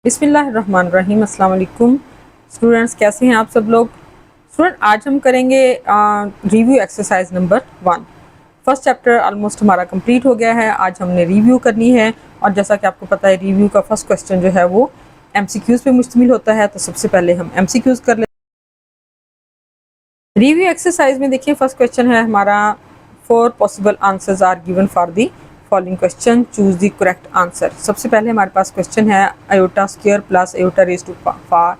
बिस्मिल्लाहिर्रहमानिर्रहीम। अस्सलाम वालेकुम स्टूडेंट्स, कैसे हैं आप सब लोग। स्टूडेंट, आज हम करेंगे review exercise number 1। First chapter almost हमारा कंप्लीट हो गया है। आज हमने रिव्यू करनी है और जैसा कि आपको पता है रिव्यू का फर्स्ट क्वेश्चन जो है वो एमसीक्यूज पे मुश्तमिल होता है। तो सबसे पहले हम एमसीक्यूज कर लेते हैं। रिव्यू एक्सरसाइज में देखिए फर्स्ट क्वेश्चन है हमारा 4 possible answers are given for the following question, choose the correct answer. सबसे पहले हमारे पास क्वेश्चन है iota square plus iota raise to power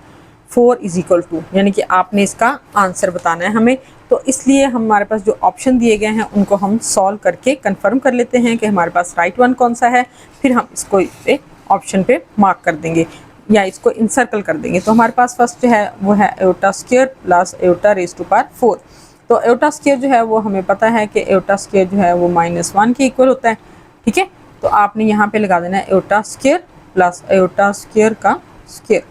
4 is equal to, यानी कि आपने इसका आंसर बताना है हमें। तो इसलिए हमारे पास जो ऑप्शन दिए गए हैं उनको हम सॉल्व करके कंफर्म कर लेते हैं कि हमारे पास राइट वन कौन सा है। फिर हम इसको ऑप्शन पे मार्क कर देंगे या इसको इंसर्कल कर देंगे। तो हमारे पास फर्स्ट जो है वो है iota square plus iota raise to power 4। तो आयोटा स्क्वायर जो है वो हमें पता है कि आयोटा स्क्वायर जो है वो -1 के इक्वल होता है। ठीक है, तो आपने यहाँ पे लगा देना है iota square plus iota square का स्क्वायर।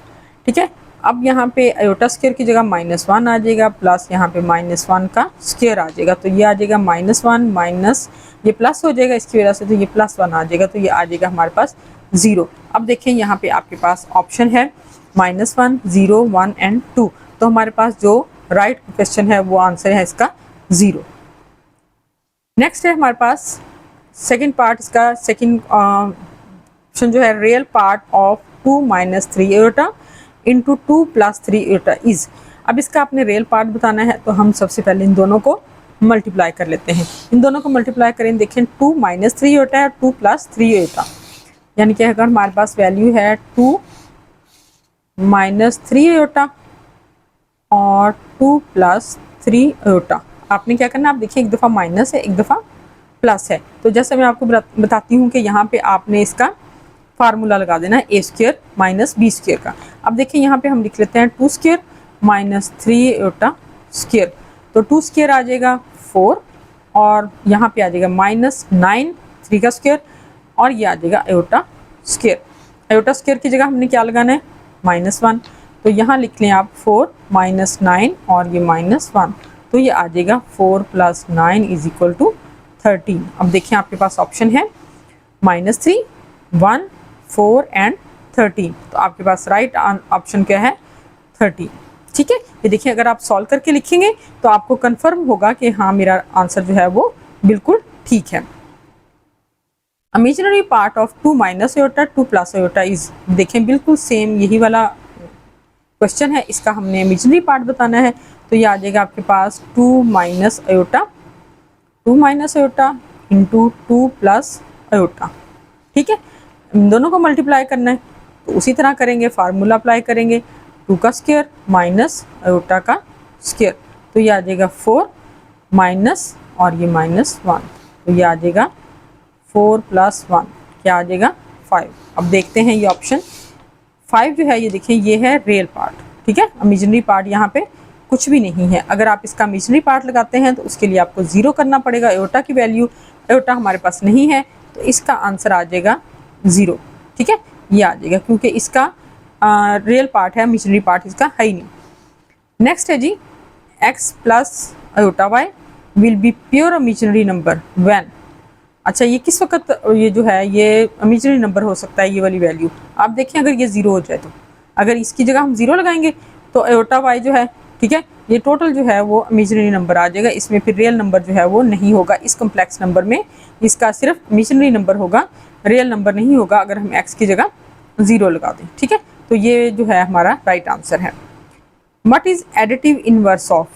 ठीक है, अब यहाँ पे आयोटा स्क्वायर की जगह -1 आ जाएगा प्लस यहाँ पे -1 का स्क्वायर आ जाएगा। तो ये आ जाएगा -1 माइनस ये प्लस हो जाएगा इसकी वजह से, तो ये +1 आ जाएगा। तो ये आ जाएगा हमारे पास 0। अब देखें यहाँ पे आपके पास ऑप्शन है -1, 0, 1 एंड 2। तो हमारे पास जो राइट क्वेश्चन है वो आंसर है इसका 0। नेक्स्ट है हमारे पास सेकंड पार्ट, इसका सेकंड ऑप्शन जो है real part of 2 - 3 iota into 2 + 3 iota is. अब इसका आपने रियल पार्ट बताना है तो हम सबसे पहले इन दोनों को मल्टीप्लाई कर लेते हैं। इन दोनों को मल्टीप्लाई करें, देखें 2 - 3 आयोटा है 2 + 3 आयोटा, यानी कि अगर हमारे पास वैल्यू है 2 - 3 आयोटा और 2 + 3 आयोटा, आपने क्या करना है, आप देखिए एक दफ़ा माइनस है एक दफ़ा प्लस है। तो जैसे मैं आपको बताती हूँ कि यहाँ पे आपने इसका फार्मूला लगा देना है a² - b² का। अब देखिए यहाँ पे हम लिख लेते हैं 2² - 3 आयोटा स्क्वायर। तो 2² आ जाएगा 4 और यहाँ पे आ जाएगा -9 3 का स्क्वायर और ये आ जाएगा आयोटा स्क्वायर। आयोटा स्क्वायर की जगह हमने क्या लगाना है -1। तो यहाँ लिख लें आप 4 - 9 और ये -1, तो ये आ जाएगा 4 + 9 इज इक्वल टू 13। अब देखिए आपके पास ऑप्शन है -3, 1, 4 एंड 13। तो आपके पास राइट ऑप्शन क्या है 13। ठीक है, ये देखिए अगर आप सॉल्व करके लिखेंगे तो आपको कंफर्म होगा कि हाँ मेरा आंसर जो है वो बिल्कुल ठीक है। Imaginary part of 2 - iota 2 + iota is, देखें बिल्कुल सेम यही वाला क्वेश्चन है, इसका हमने इमेजिनरी पार्ट बताना है। तो ये आ जाएगा आपके पास 2 - आयोटा 2 - आयोटा इंटू 2 + आयोटा। ठीक है, इन दोनों को मल्टीप्लाई करना है तो उसी तरह करेंगे, फार्मूला अप्लाई करेंगे 2 का स्क्वायर माइनस आयोटा का स्क्वायर। तो ये आ जाएगा 4 माइनस और ये -1, तो ये आ जाएगा 4 + 1 क्या आ जाएगा 5। अब देखते हैं ये ऑप्शन 5 जो है ये देखिए ये है रियल पार्ट। ठीक है, इमेजिनरी पार्ट यहाँ पे कुछ भी नहीं है। अगर आप इसका इमेजिनरी पार्ट लगाते हैं तो उसके लिए आपको 0 करना पड़ेगा। आयोटा की वैल्यू, आयोटा हमारे पास नहीं है तो इसका आंसर आ जाएगा 0। ठीक है, ये आ जाएगा क्योंकि इसका रियल पार्ट है, इमेजिनरी पार्ट इसका है ही नहीं। नेक्स्ट है जी x + iota y will be pure imaginary number when. अच्छा, ये किस वक्त ये जो है ये इमेजिनरी नंबर हो सकता है ये वाली वैल्यू। आप देखें अगर ये 0 हो जाए तो, अगर इसकी जगह हम 0 लगाएंगे तो आयोटा y जो है, ठीक है, ये टोटल जो है वो इमेजिनरी नंबर आ जाएगा। इसमें फिर रियल नंबर जो है वो नहीं होगा। इस कम्प्लेक्स नंबर में इसका सिर्फ इमेजिनरी नंबर होगा, रियल नंबर नहीं होगा अगर हम x की जगह 0 लगा दें। ठीक है, तो ये जो है हमारा राइट आंसर है। What is additive inverse of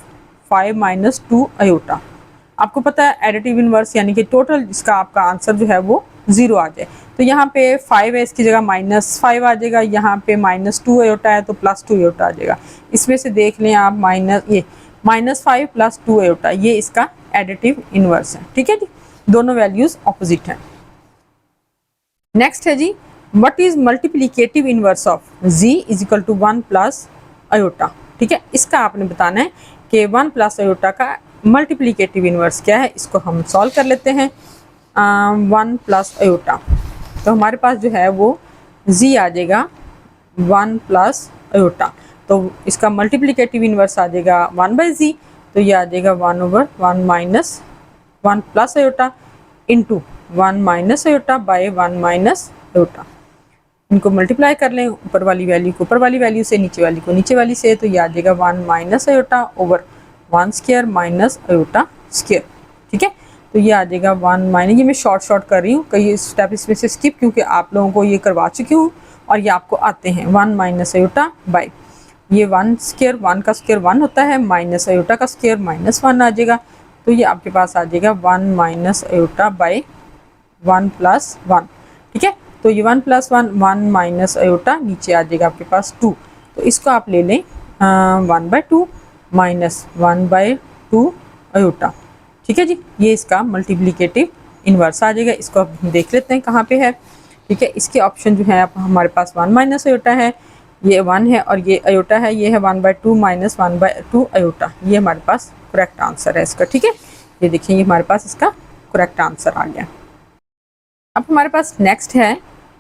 5 - 2 iota. आपको पता है एडिटिव इनवर्स यानी कि टोटल जिसका आपका आंसर जो है वो 0 आ जाए। तो यहाँ पे 5 है, इसकी जगह -5 आ जाएगा। यहाँ पे -2 आयोटा है तो +2 आयोटा आ जाएगा। इसमें से देख लें आप -5 + 2 आयोटा, ये इसका एडिटिव इनवर्स है। ठीक है जी, दोनों वैल्यूज ऑपोजिट हैं। नेक्स्ट है जी what is multiplicative inverse of z = 1 + iota. ठीक है, इसका आपने बताना है कि 1 + आयोटा का मल्टीप्लिकेटिव इनवर्स क्या है। इसको हम सॉल्व कर लेते हैं। 1 + आयोटा, तो हमारे पास जो है वो z आ जाएगा 1 + आयोटा, तो इसका मल्टीप्लिकेटिव इनवर्स आ जाएगा 1/z। तो ये आ जाएगा 1/1 minus 1 + iota into 1 - iota by 1 - iota. इनको मल्टीप्लाई कर लें, ऊपर वाली वैल्यू को ऊपर वाली वैल्यू से, नीचे वाली को नीचे वाली से, तो ये आ जाएगा 1 minus iota over 1 square minus iota square. ठीक है, तो ये आ जाएगा 1 माइनस, ये मैं शॉर्ट कर रही हूँ, कई स्टेप इसमें से स्किप, क्योंकि आप लोगों को ये करवा चुकी हूँ और ये आपको आते हैं। 1 माइनस आयोटा बाई ये 1 स्क्वायर, 1 का स्क्वायर 1 होता है, माइनस आयोटा का स्क्वायर -1 आ जाएगा, तो ये आपके पास आ जाएगा 1 माइनस आयोटा बाई 1 प्लस 1। ठीक है, तो ये 1 प्लस 1, 1 माइनस आयोटा, नीचे आ जाएगा आपके पास 2, तो इसको आप ले लें 1/2 माइनस 1/2 आयोटा। ठीक है जी, ये इसका मल्टीप्लिकेटिव इन्वर्स आ जाएगा। इसको अब हम देख लेते हैं कहाँ पे है। ठीक है, इसके ऑप्शन जो है हमारे पास 1 माइनस आयोटा है, ये 1 है, और ये आयोटा है, ये है 1/2 माइनस 1/2 आयोटा, ये हमारे पास करेक्ट आंसर है इसका। ठीक है, ये देखिए ये हमारे पास इसका करेक्ट आंसर आ गया। अब हमारे पास नेक्स्ट है,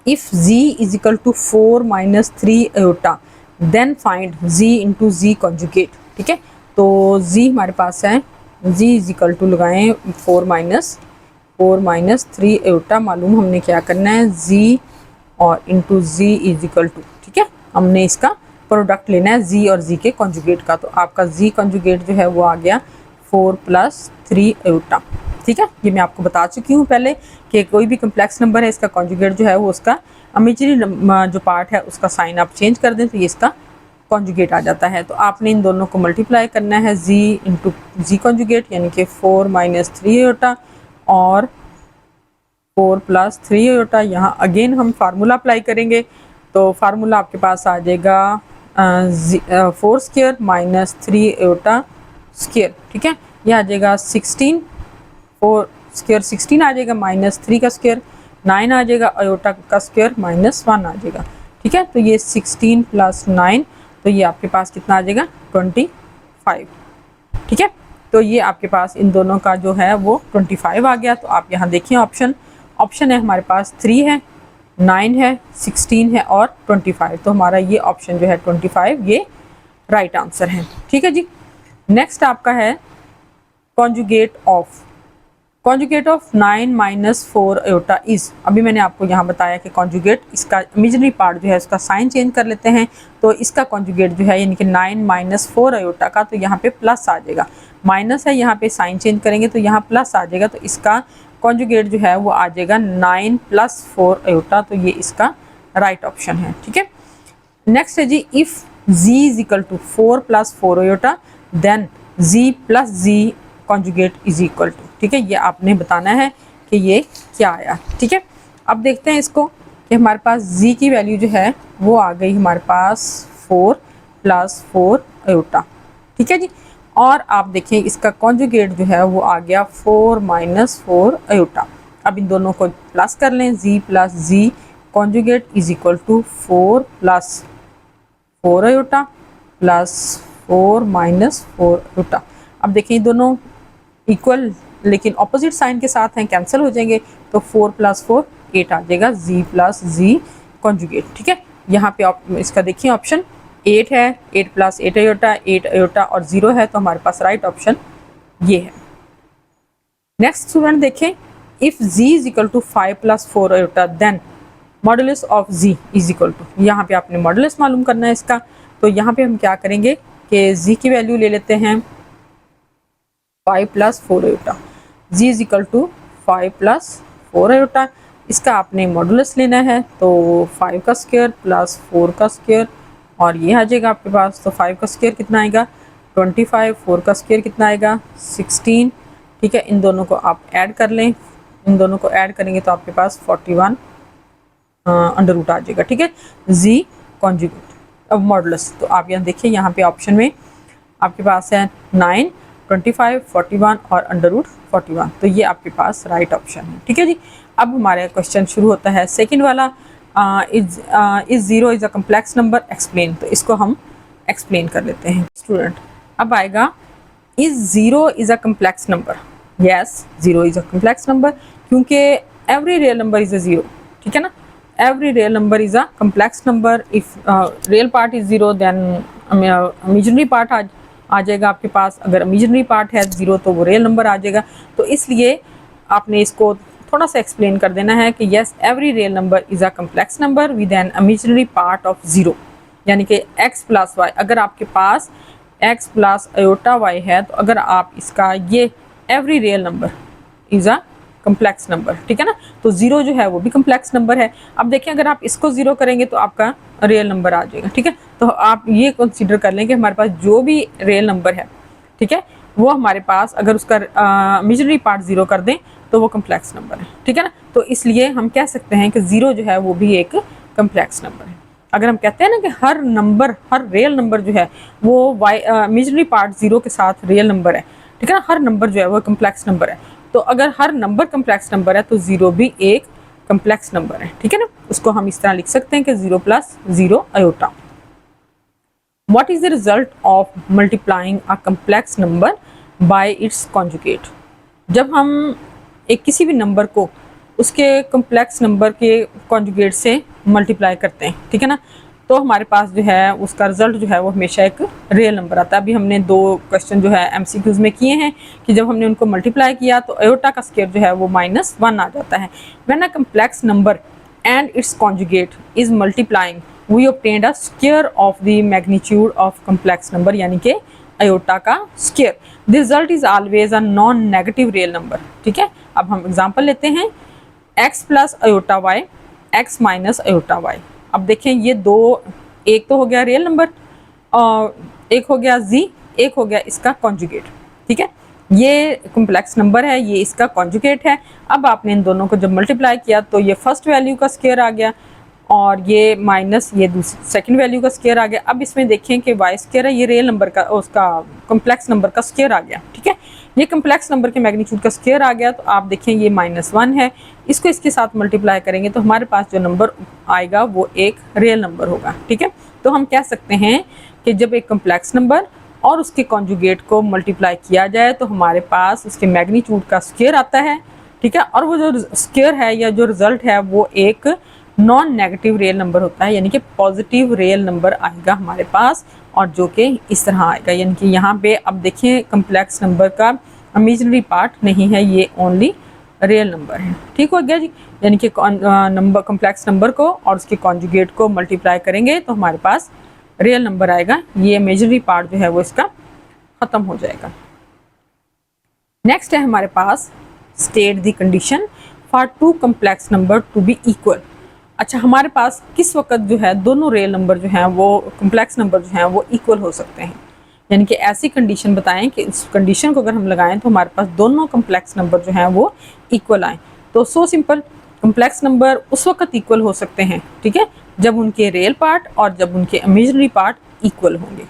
if z is equal to 4 minus 3 iota then find z into z conjugate. ठीक है, तो z हमारे पास है, z इज इक्वल टू लगाएं 4 माइनस 3 आयोटा, मालूम हमने क्या करना है, z और into z is equal to, ठीक है, हमने इसका प्रोडक्ट लेना है z और z के कॉन्जुगेट का, तो आपका z कॉन्जुगेट जो है वो आ गया 4 प्लस 3 आयोटा। ठीक है, ये मैं आपको बता चुकी हूँ पहले कि कोई भी कम्प्लेक्स नंबर है, इसका कॉन्जुगेट जो है वो उसका इमेजिनरी जो पार्ट है उसका साइन आप चेंज कर दें तो ये इसका कॉन्जुगेट आ जाता है। तो आपने इन दोनों को मल्टीप्लाई करना है, z इंटू जी कॉन्जुगेट, यानी कि 4 माइनस 3 आयोटा और 4 प्लस 3 आयोटा। यहाँ अगेन हम फार्मूला अप्लाई करेंगे, तो फार्मूला आपके पास आ जाएगा 4 स्क्वायर माइनस 3 आयोटा स्क्वायर। ठीक है, यह आ जाएगा 16, 4 स्क्वायर 16 आ जाएगा, माइनस 3 का स्क्वायर 9 आ जाएगा, आयोटा का स्क्वायर -1 आ जाएगा। ठीक है, तो ये 16 प्लस 9, तो ये आपके पास कितना आ जाएगा 25। ठीक है, तो ये आपके पास इन दोनों का जो है वो 25 आ गया। तो आप यहाँ देखिए ऑप्शन है हमारे पास 3 है, 9 है, 16 है और 25, तो हमारा ये ऑप्शन जो है 25 ये राइट आंसर है। ठीक है जी, नेक्स्ट आपका है conjugate of 9 minus 4 iota is. अभी मैंने आपको यहाँ बताया कि कॉन्जुगेट, इसका इमेजिनरी पार्ट जो है उसका साइन चेंज कर लेते हैं, तो इसका कॉन्जुगेट जो है यानी कि 9 माइनस 4 आयोटा का, तो यहाँ पे प्लस आ जाएगा, माइनस है यहाँ पे साइन चेंज करेंगे तो यहाँ प्लस आ जाएगा, तो इसका कॉन्जुगेट जो है वो आ जाएगा 9 प्लस 4 आयोटा, तो ये इसका राइट ऑप्शन है। ठीक है, नेक्स्ट है जी, if z is equal to 4 plus 4 iota then z plus z conjugate is equal to. ठीक है, ये आपने बताना है कि ये क्या आया। ठीक है, अब देखते हैं इसको कि हमारे पास z की वैल्यू जो है वो आ गई हमारे पास 4 प्लस 4 आयोटा। ठीक है जी, और आप देखें इसका कॉन्जुगेट जो है वो आ गया 4 माइनस 4 आयोटा। अब इन दोनों को प्लस कर लें, z plus z conjugate is equal to 4 plus 4 iota plus 4 minus 4 iota. अब देखिए दोनों इक्वल लेकिन ऑपोजिट साइन के साथ हैं, कैंसिल हो जाएंगे, तो 4 प्लस 4 8 आ जाएगा, z प्लस z कॉन्जुगेट। ठीक है, यहाँ पे इसका देखिए ऑप्शन 8 है, 8 प्लस 8 आयोटा, 8 आयोटा और 0 है, तो हमारे पास राइट ऑप्शन ये है। नेक्स्ट स्टूडेंट देखें, if z is equal to 5 plus 4 iota then modulus of z is equal to, यहाँ पे आपने मॉडुलस मालूम करना है इसका, तो यहाँ पे हम क्या करेंगे कि z की वैल्यू ले लेते हैं 5 plus 4 iota, z is equal to 5 plus 4 iota, इसका आपने मॉडुलस लेना है, तो 5 का स्क्वायर प्लस 4 का स्क्वायर और ये आ जाएगा आपके पास, तो 5 का स्क्वायर कितना आएगा 25, 4 का स्क्वायर कितना आएगा 16। ठीक है, इन दोनों को आप ऐड कर लें, इन दोनों को ऐड करेंगे तो आपके पास 41 अंडर रूट आ जाएगा। ठीक है, z कॉन्जुगेट अब मॉडुलस, तो आप यहाँ देखिए यहाँ पे ऑप्शन में आपके पास है 9, 25, 41 और अंडर रूट 41, तो ये आपके पास राइट ऑप्शन है। ठीक है जी, अब हमारे क्वेश्चन शुरू होता है सेकंड वाला, is 0 is a complex number explain, तो इसको हम एक्सप्लेन कर लेते हैं स्टूडेंट। अब आएगा is 0 is a complex number, yes 0 is a complex number, क्योंकि every real number is a 0। ठीक है ना, every real number is a complex number, if real part is 0 then imaginary part आ जाएगा आपके पास, अगर imaginary part है 0 तो वो real number आ जाएगा, तो इसलिए आपने इसको थोड़ा सा एक्सप्लेन कर देना है कि yes every real number is a complex number with an imaginary part of zero, यानी कि x प्लस वाई, अगर आपके पास x प्लस आयोटा y है तो अगर आप इसका ये every real number is a complex number, ठीक है ना, तो ज़ीरो जो है वो भी कम्प्लेक्स नंबर है। अब देखिए अगर आप इसको ज़ीरो करेंगे तो आपका रियल नंबर आ जाएगा, ठीक है। तो आप ये कंसीडर कर लें कि हमारे पास जो भी रियल नंबर है, ठीक है, वो हमारे पास अगर उसका इमेजिनरी पार्ट ज़ीरो कर दें तो वो कम्प्लेक्स नंबर है, ठीक है ना। तो इसलिए हम कह सकते हैं कि ज़ीरो जो है वो भी एक कम्प्लेक्स नंबर है। अगर हम कहते हैं ना कि हर नंबर, हर रियल नंबर जो है वो इमेजिनरी पार्ट ज़ीरो के साथ रियल नंबर है, ठीक है ना, हर नंबर जो है वो कम्प्लेक्स नंबर है। तो अगर हर नंबर कम्प्लेक्स नंबर है तो ज़ीरो भी एक कम्प्लेक्स नंबर है, ठीक है ना। उसको हम इस तरह लिख सकते हैं कि 0 plus 0 iota. What is the result of multiplying a complex number by its conjugate? जब हम एक किसी भी नंबर को उसके कम्प्लेक्स नंबर के कॉन्जुगेट से मल्टीप्लाई करते हैं, ठीक है ना, तो हमारे पास जो है उसका रिजल्ट जो है वो हमेशा एक रियल नंबर आता है। अभी हमने 2 क्वेश्चन जो है MCQs में किए हैं कि जब हमने उनको मल्टीप्लाई किया तो आयोटा का स्क्वायर जो है वो -1 आ जाता है। When a complex number and it's conjugate is multiplying we obtained a square of the magnitude of complex number, यानी कि आयोटा का square. The result is always a non negative real number, ठीक है। अब हम एग्जांपल लेते हैं, x plus iota y, x minus iota y. अब देखें ये दो, एक तो हो गया रियल नंबर और एक हो गया z, एक हो गया इसका कॉन्जुगेट, ठीक है। ये कम्प्लेक्स नंबर है, ये इसका कॉन्जुगेट है। अब आपने इन दोनों को जब मल्टीप्लाई किया तो ये फर्स्ट वैल्यू का स्क्वायर आ गया और ये माइनस ये दूसरी सेकंड वैल्यू का स्क्वायर आ गया। अब इसमें देखें कि वाई स्क्वायर है, ये रियल नंबर का, उसका कम्प्लेक्स नंबर का स्क्वायर आ गया, ठीक है। ये कम्प्लेक्स नंबर के मैग्नीट्यूड का स्क्वायर आ गया तो आप देखें ये -1 है, इसको इसके साथ मल्टीप्लाई करेंगे तो हमारे पास जो नंबर आएगा वो एक रियल नंबर होगा, ठीक है। तो हम कह सकते हैं कि जब एक कम्प्लेक्स नंबर और उसके कॉन्जुगेट को मल्टीप्लाई किया जाए तो हमारे पास उसके मैग्नीट्यूड का स्क्वायर आता है, ठीक है, और वो जो स्क्वायर है या जो रिजल्ट है वो एक नॉन नेगेटिव रियल नंबर होता है, यानी कि पॉजिटिव रियल नंबर आएगा हमारे पास और जो कि इस तरह आएगा। यानी कि यहाँ पे अब देखिए कम्प्लेक्स नंबर का इमेजिनरी पार्ट नहीं है, ये ओनली रियल नंबर है, ठीक हो गया जी। यानी कि नंबर कम्प्लेक्स नंबर को और उसके कॉन्जुगेट को मल्टीप्लाई करेंगे तो हमारे पास रियल नंबर आएगा, ये इमेजिनरी पार्ट जो है वो इसका ख़त्म हो जाएगा। नेक्स्ट है हमारे पास state the condition for 2 complex number to be equal. अच्छा, हमारे पास किस वक्त जो है दोनों रियल नंबर जो हैं वो कम्प्लेक्स नंबर जो हैं वो इक्वल हो सकते हैं, यानी कि ऐसी कंडीशन बताएं कि इस कंडीशन को अगर हम लगाएं तो हमारे पास दोनों कम्प्लेक्स नंबर जो हैं वो इक्वल आएँ। तो सो सिंपल, कम्प्लेक्स नंबर उस वक्त इक्वल हो सकते हैं, ठीक है, जब उनके रियल पार्ट और जब उनके इमेजिनरी पार्ट इक्वल होंगे।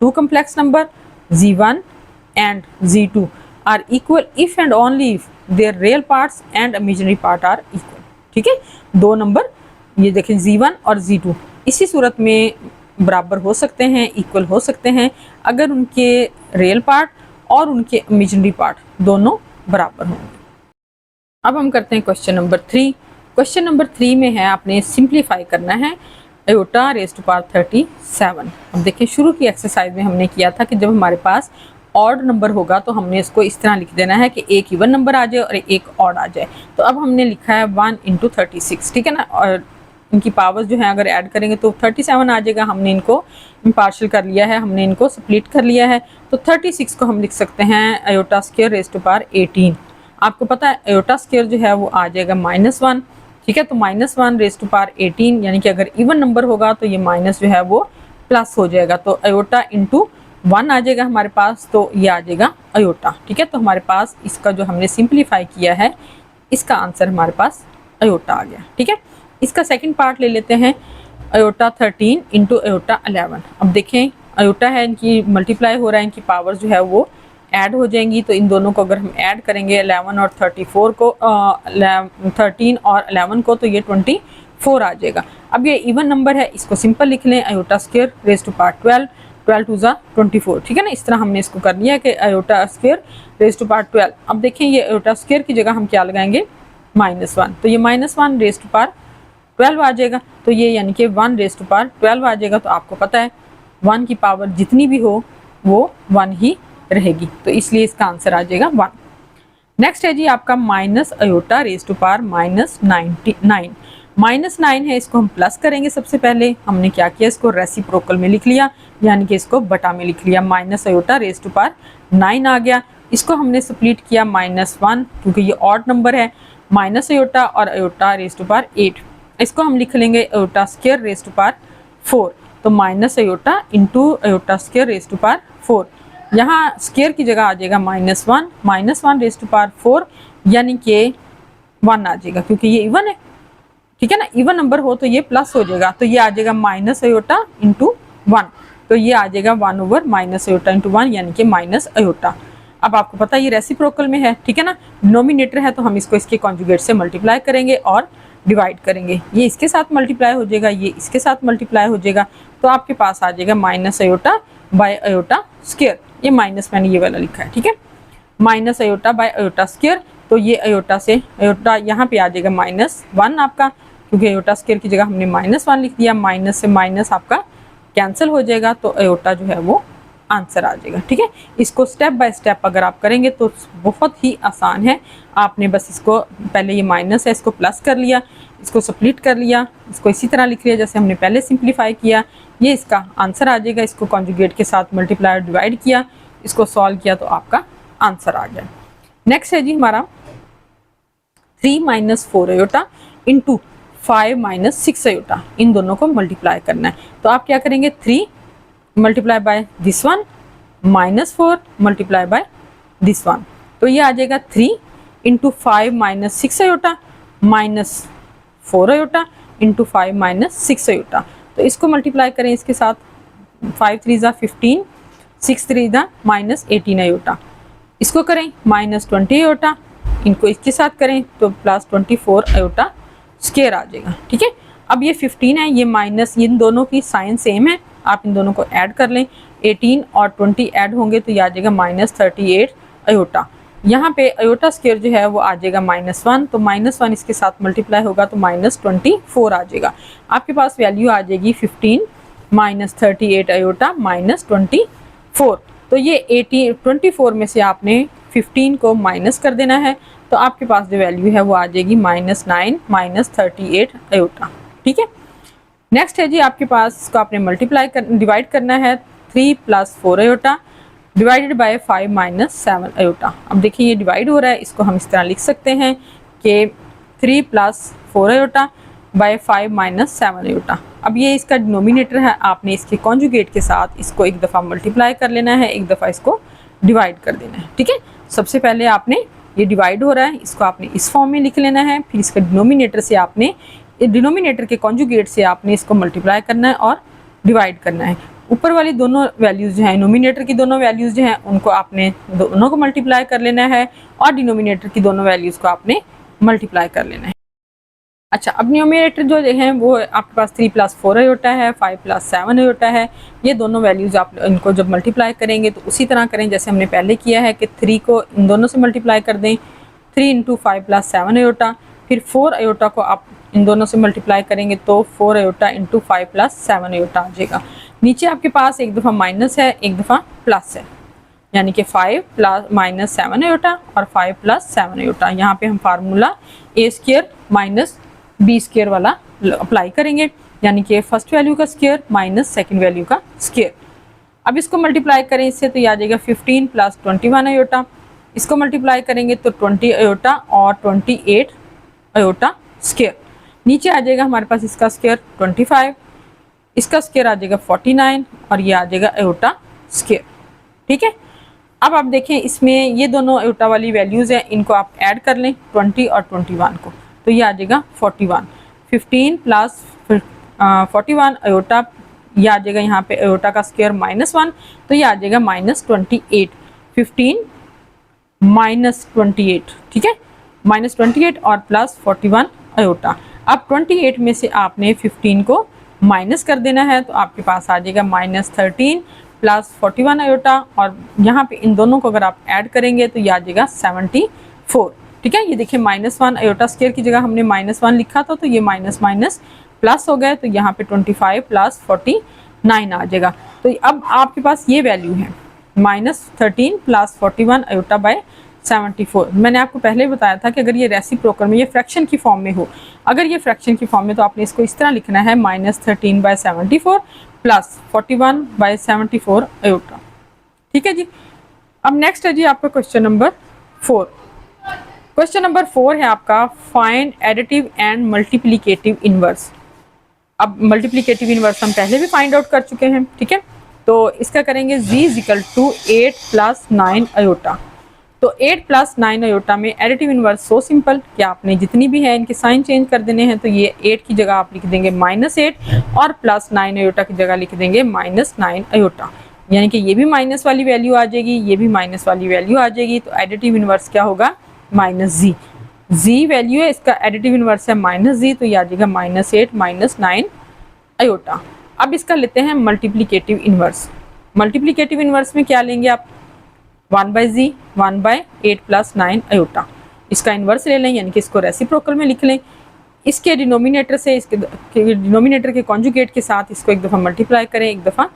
2 complex number Z1 and Z2 are equal if and only if their real parts and imaginary part are equal, ठीक है। 2 नंबर ये देखें Z1 और Z2 इसी सूरत में बराबर हो सकते हैं, इक्वल हो सकते हैं अगर उनके रियल पार्ट और उनके इमेजिनरी पार्ट दोनों बराबर होंगे। अब हम करते हैं क्वेश्चन नंबर 3। क्वेश्चन नंबर 3 में है आपने सिंप्लीफाई करना है आयोटा रेज़ टू पावर 37। अब देखिए शुरू की एक्सरसाइज में हमने किया था कि जब हमारे पास ऑड नंबर होगा तो हमने इसको इस तरह लिख देना है कि एक इवन नंबर आ जाए और एक ऑड आ जाए। तो अब हमने लिखा है 1 × 36, ठीक है ना, और इनकी पावर्स जो है अगर ऐड करेंगे तो 37 आ जाएगा। हमने इनको इम्पार्शियल कर लिया है, हमने इनको स्प्लिट कर लिया है, तो 36 को हम लिख सकते हैं iota square raise to power 18। आपको पता है आयोटा स्क्वायर जो है वो आ जाएगा -1, ठीक है, तो -1 रेज़ टू पावर 18, यानी कि अगर इवन नंबर होगा तो ये माइनस जो है वो प्लस हो जाएगा, तो आयोटा इंटू 1 आ जाएगा हमारे पास, तो ये आ जाएगा आयोटा, ठीक है। तो हमारे पास इसका जो हमने सिंप्लीफाई किया है इसका आंसर हमारे पास आयोटा आ गया, ठीक है। इसका सेकंड पार्ट ले लेते हैं, आयोटा 13 इंटू आयोटा 11। अब देखें आयोटा है, इनकी मल्टीप्लाई हो रहा है, इनकी पावर जो है वो ऐड हो जाएंगी, तो इन दोनों को अगर हम ऐड करेंगे 11 और 34 को 13 और 11 को, तो ये 24 आ जाएगा। अब ये इवन नंबर है, इसको सिंपल लिख लें, iota square raise to power 12, 12 2 ज़ा 24, ठीक है ना। इस तरह हमने इसको कर लिया कि iota square raise to power 12। अब देखें ये आयोटा स्क्वायर की जगह हम क्या लगाएंगे -1, तो ये -1 रेज़ टू पावर 12 आ जाएगा, तो ये यानी कि 1 रेज़ टू पावर 12 आ जाएगा। तो आपको पता है 1 की पावर जितनी भी हो वो 1 ही रहेगी, तो इसलिए इसका आंसर आ जाएगा 1। नेक्स्ट है जी आपका minus iota raise to power -99। -9 है, इसको हम प्लस करेंगे। सबसे पहले हमने क्या किया, इसको रेसिप्रोकल में लिख लिया, यानी कि इसको बटा में लिख लिया। Minus iota raise to power 9 आ गया। इसको हमने स्प्लिट किया -1, क्योंकि ये ऑड नंबर है। माइनस अयोटा और अयोटा रेज टू पावर 8, इसको हम लिख लेंगे iota square raise to power 4। तो minus iota into iota square raise to power 4, यहाँ स्क्वायर की जगह आ जाएगा -1 रेज टू पावर 4, यानी कि 1 आ जाएगा, क्योंकि ये इवन है, ठीक है ना। इवन नंबर हो तो ये प्लस हो जाएगा, तो ये आ जाएगा माइनस अयोटा इंटू 1, तो ये आ जाएगा 1 ओवर माइनस अयोटा इंटू 1, यानी कि माइनस अयोटा। अब आपको पता है ये रेसिप्रोकल में है, ठीक है ना। डिनोमिनेटर है तो हम इसको इसके कॉन्जुगेट से मल्टीप्लाई करेंगे और डिवाइड करेंगे। ये इसके साथ मल्टीप्लाई हो जाएगा, ये इसके साथ मल्टीप्लाई हो जाएगा, तो आपके पास आ जाएगा minus iota by iota square. ये माइनस मैंने ये वाला लिखा है, ठीक है, minus iota by iota square. तो ये अयोटा से अयोटा यहाँ पे आ जाएगा -1 आपका, क्योंकि अयोटा स्क्वायर की जगह हमने -1 लिख दिया। माइनस से माइनस आपका कैंसिल हो जाएगा, तो अयोटा जो है वो आंसर आ जाएगा, ठीक है। इसको स्टेप बाय स्टेप अगर आप करेंगे तो बहुत ही आसान है। आपने बस इसको पहले ये माइनस है, इसको प्लस कर लिया, इसको स्प्लिट कर लिया, इसको इसी तरह लिख लिया जैसे हमने पहले सिंप्लीफाई किया, ये इसका आंसर आ जाएगा। इसको कॉन्जुगेट के साथ मल्टीप्लाई और डिवाइड किया, इसको सॉल्व किया, तो आपका आंसर आ गया। नेक्स्ट है जी हमारा 3 - 4 अयोटा इंटू 5 - 6 अयोटा, इन दोनों को मल्टीप्लाई करना है। तो आप क्या करेंगे, 3 multiply by this one -4 multiply by this one, तो ये आ जाएगा 3 into 5 - 6 iota -4 iota into 5 - 6 iota. तो इसको मल्टीप्लाई करें इसके साथ, 5 3 ज़ा 15, 6 3 ज़ा -18 अयोटा। इसको करें -20 अयोटा, इनको इसके साथ करें तो +24 अयोटा स्क्वायर आ जाएगा, ठीक है। अब ये 15 है, ये माइनस, इन दोनों की साइन सेम है, आप इन दोनों को ऐड कर लें। 18 और 20 ऐड होंगे तो ये आ जाएगा -38 अयोटा। यहाँ पे अयोटा स्क्वायर जो है वो आ जाएगा -1, तो -1 इसके साथ मल्टीप्लाई होगा तो -24 आ जाएगा। आपके पास वैल्यू आ जाएगी 15 - 38 अयोटा -24। तो ये 24 में से आपने 15 को माइनस कर देना है, तो आपके पास जो वैल्यू है वो आ जाएगी -9 - 38 अयोटा, ठीक है। नेक्स्ट है जी आपके पास, इसको आपने मल्टीप्लाई डिवाइड करना है। 3 + 4 अयोटा डिवाइडेड बाय 5 - 7 अयोटा। अब देखिए ये डिवाइड हो रहा है, इसको हम इस तरह लिख सकते हैं कि 3 + 4 अयोटा बाय 5 - 7 अयोटा। अब ये इसका डिनोमिनेटर है, आपने इसके कॉन्जुगेट के साथ इसको एक दफ़ा मल्टीप्लाई कर लेना है, एक दफ़ा इसको डिवाइड कर देना है, ठीक है। सबसे पहले आपने ये डिवाइड हो रहा है, इसको आपने इस फॉर्म में लिख लेना है, फिर इसका डिनोमिनेटर से आपने, डिनोमिनेटर के कॉन्जुगेट से आपने इसको मल्टीप्लाई करना है और डिवाइड करना है। ऊपर वाली दोनों वैल्यूज़ जो हैं, नोमिनेटर की दोनों वैल्यूज़ जो हैं उनको आपने दोनों को मल्टीप्लाई कर लेना है, और डिनोमिनेटर की दोनों वैल्यूज़ को आपने मल्टीप्लाई कर लेना है। अच्छा, अब न्यूमिनेटर जो हैं वो आपके पास 3 + 4 अयोटा है, 5 + 7 अयोटा है। ये दोनों वैल्यूज़ आप इनको जब मल्टीप्लाई करेंगे तो उसी तरह करें जैसे हमने पहले किया है कि 3 को इन दोनों से मल्टीप्लाई कर दें, 3 × 5 + 7 अयोटा, फिर 4 अयोटा को आप इन दोनों से मल्टीप्लाई करेंगे तो 4 अयोटा × 5 + 7 अयोटा आ जाएगा। नीचे आपके पास एक दफ़ा माइनस है, एक दफ़ा प्लस है, यानी कि 5 + -7 अयोटा और 5 + 7 अयोटा। यहाँ पे हम फार्मूला a² - b² वाला अप्लाई करेंगे, यानी कि फर्स्ट वैल्यू का स्क्वायर माइनस सेकंड वैल्यू का स्क्वायर। अब इसको मल्टीप्लाई करें इससे तो ये आ जाएगा 15 + 21 अयोटा। इसको मल्टीप्लाई करेंगे तो 20 अयोटा और 28 अयोटा स्क्वायर। नीचे आ जाएगा हमारे पास इसका स्क्वायर 25, इसका स्क्वायर आ जाएगा 49 और ये आ जाएगा अयोटा स्क्वायर, ठीक है। अब आप देखें इसमें ये दोनों अयोटा वाली वैल्यूज़ हैं, इनको आप ऐड कर लें 20 और 21 को, तो ये आ जाएगा 41। 15 + 41 अयोटा, ये आ जाएगा यहाँ पे अयोटा का स्क्वायर -1, तो ये आ जाएगा -28। 15 - 28, ठीक है, -28 और +41 अयोटा। अब 28 में से आपने 15 को माइनस कर देना है, तो आपके पास आ जाएगा -13 + 41 अयोटा, और यहाँ पे इन दोनों को अगर आप ऐड करेंगे तो ये आ जाएगा 74, ठीक है। ये देखिए -1 अयोटा स्क्वायर की जगह हमने -1 लिखा था, तो ये माइनस माइनस प्लस हो गए, तो यहाँ पे 25 + 49 आ जाएगा। तो अब आपके पास ये वैल्यू है -13 + 41 अयोटा बाय 74। मैंने आपको पहले ही बताया था कि अगर ये रेसिप्रोकल में, ये फ्रैक्शन की फॉर्म में हो, अगर ये फ्रैक्शन की फॉर्म में, तो आपने इसको इस तरह लिखना है -13/74 प्लस 41/74 आयोटा। ठीक है जी। अब नेक्स्ट है जी आपका क्वेश्चन नंबर 4। क्वेश्चन नंबर 4 है आपका find additive and multiplicative inverse. अब मल्टीप्लिकेटिव इनवर्स हम पहले भी फाइंड आउट कर चुके हैं। ठीक है, तो इसका करेंगे z = 8 + 9 आयोटा। तो 8 + 9 आयोटा में एडिटिव इनवर्स सो सिंपल कि आपने जितनी भी है इनके साइन चेंज कर देने हैं। तो ये 8 की जगह आप लिख देंगे -8 और +9 आयोटा की जगह लिख देंगे -9 आयोटा, यानी कि ये भी माइनस वाली वैल्यू आ जाएगी, ये भी माइनस वाली वैल्यू आ जाएगी। तो एडिटिव इनवर्स क्या होगा? -z। z वैल्यू है, इसका एडिटिव इनवर्स है -z, तो ये आ जाएगा -8 - 9 आयोटा। अब इसका लेते हैं मल्टीप्लिकेटिव इनवर्स। मल्टीप्लिकेटिव इनवर्स में क्या लेंगे आप? 1/z 1/8 + 9 आयोटा, इसका इनवर्स ले लें, यानी कि इसको रेसिप्रोकल में लिख लें। इसके डिनोमिनेटर से, इसके डिनोमिनेटर के कॉन्जुगेट के साथ इसको एक दफ़ा मल्टीप्लाई करें, एक दफ़ा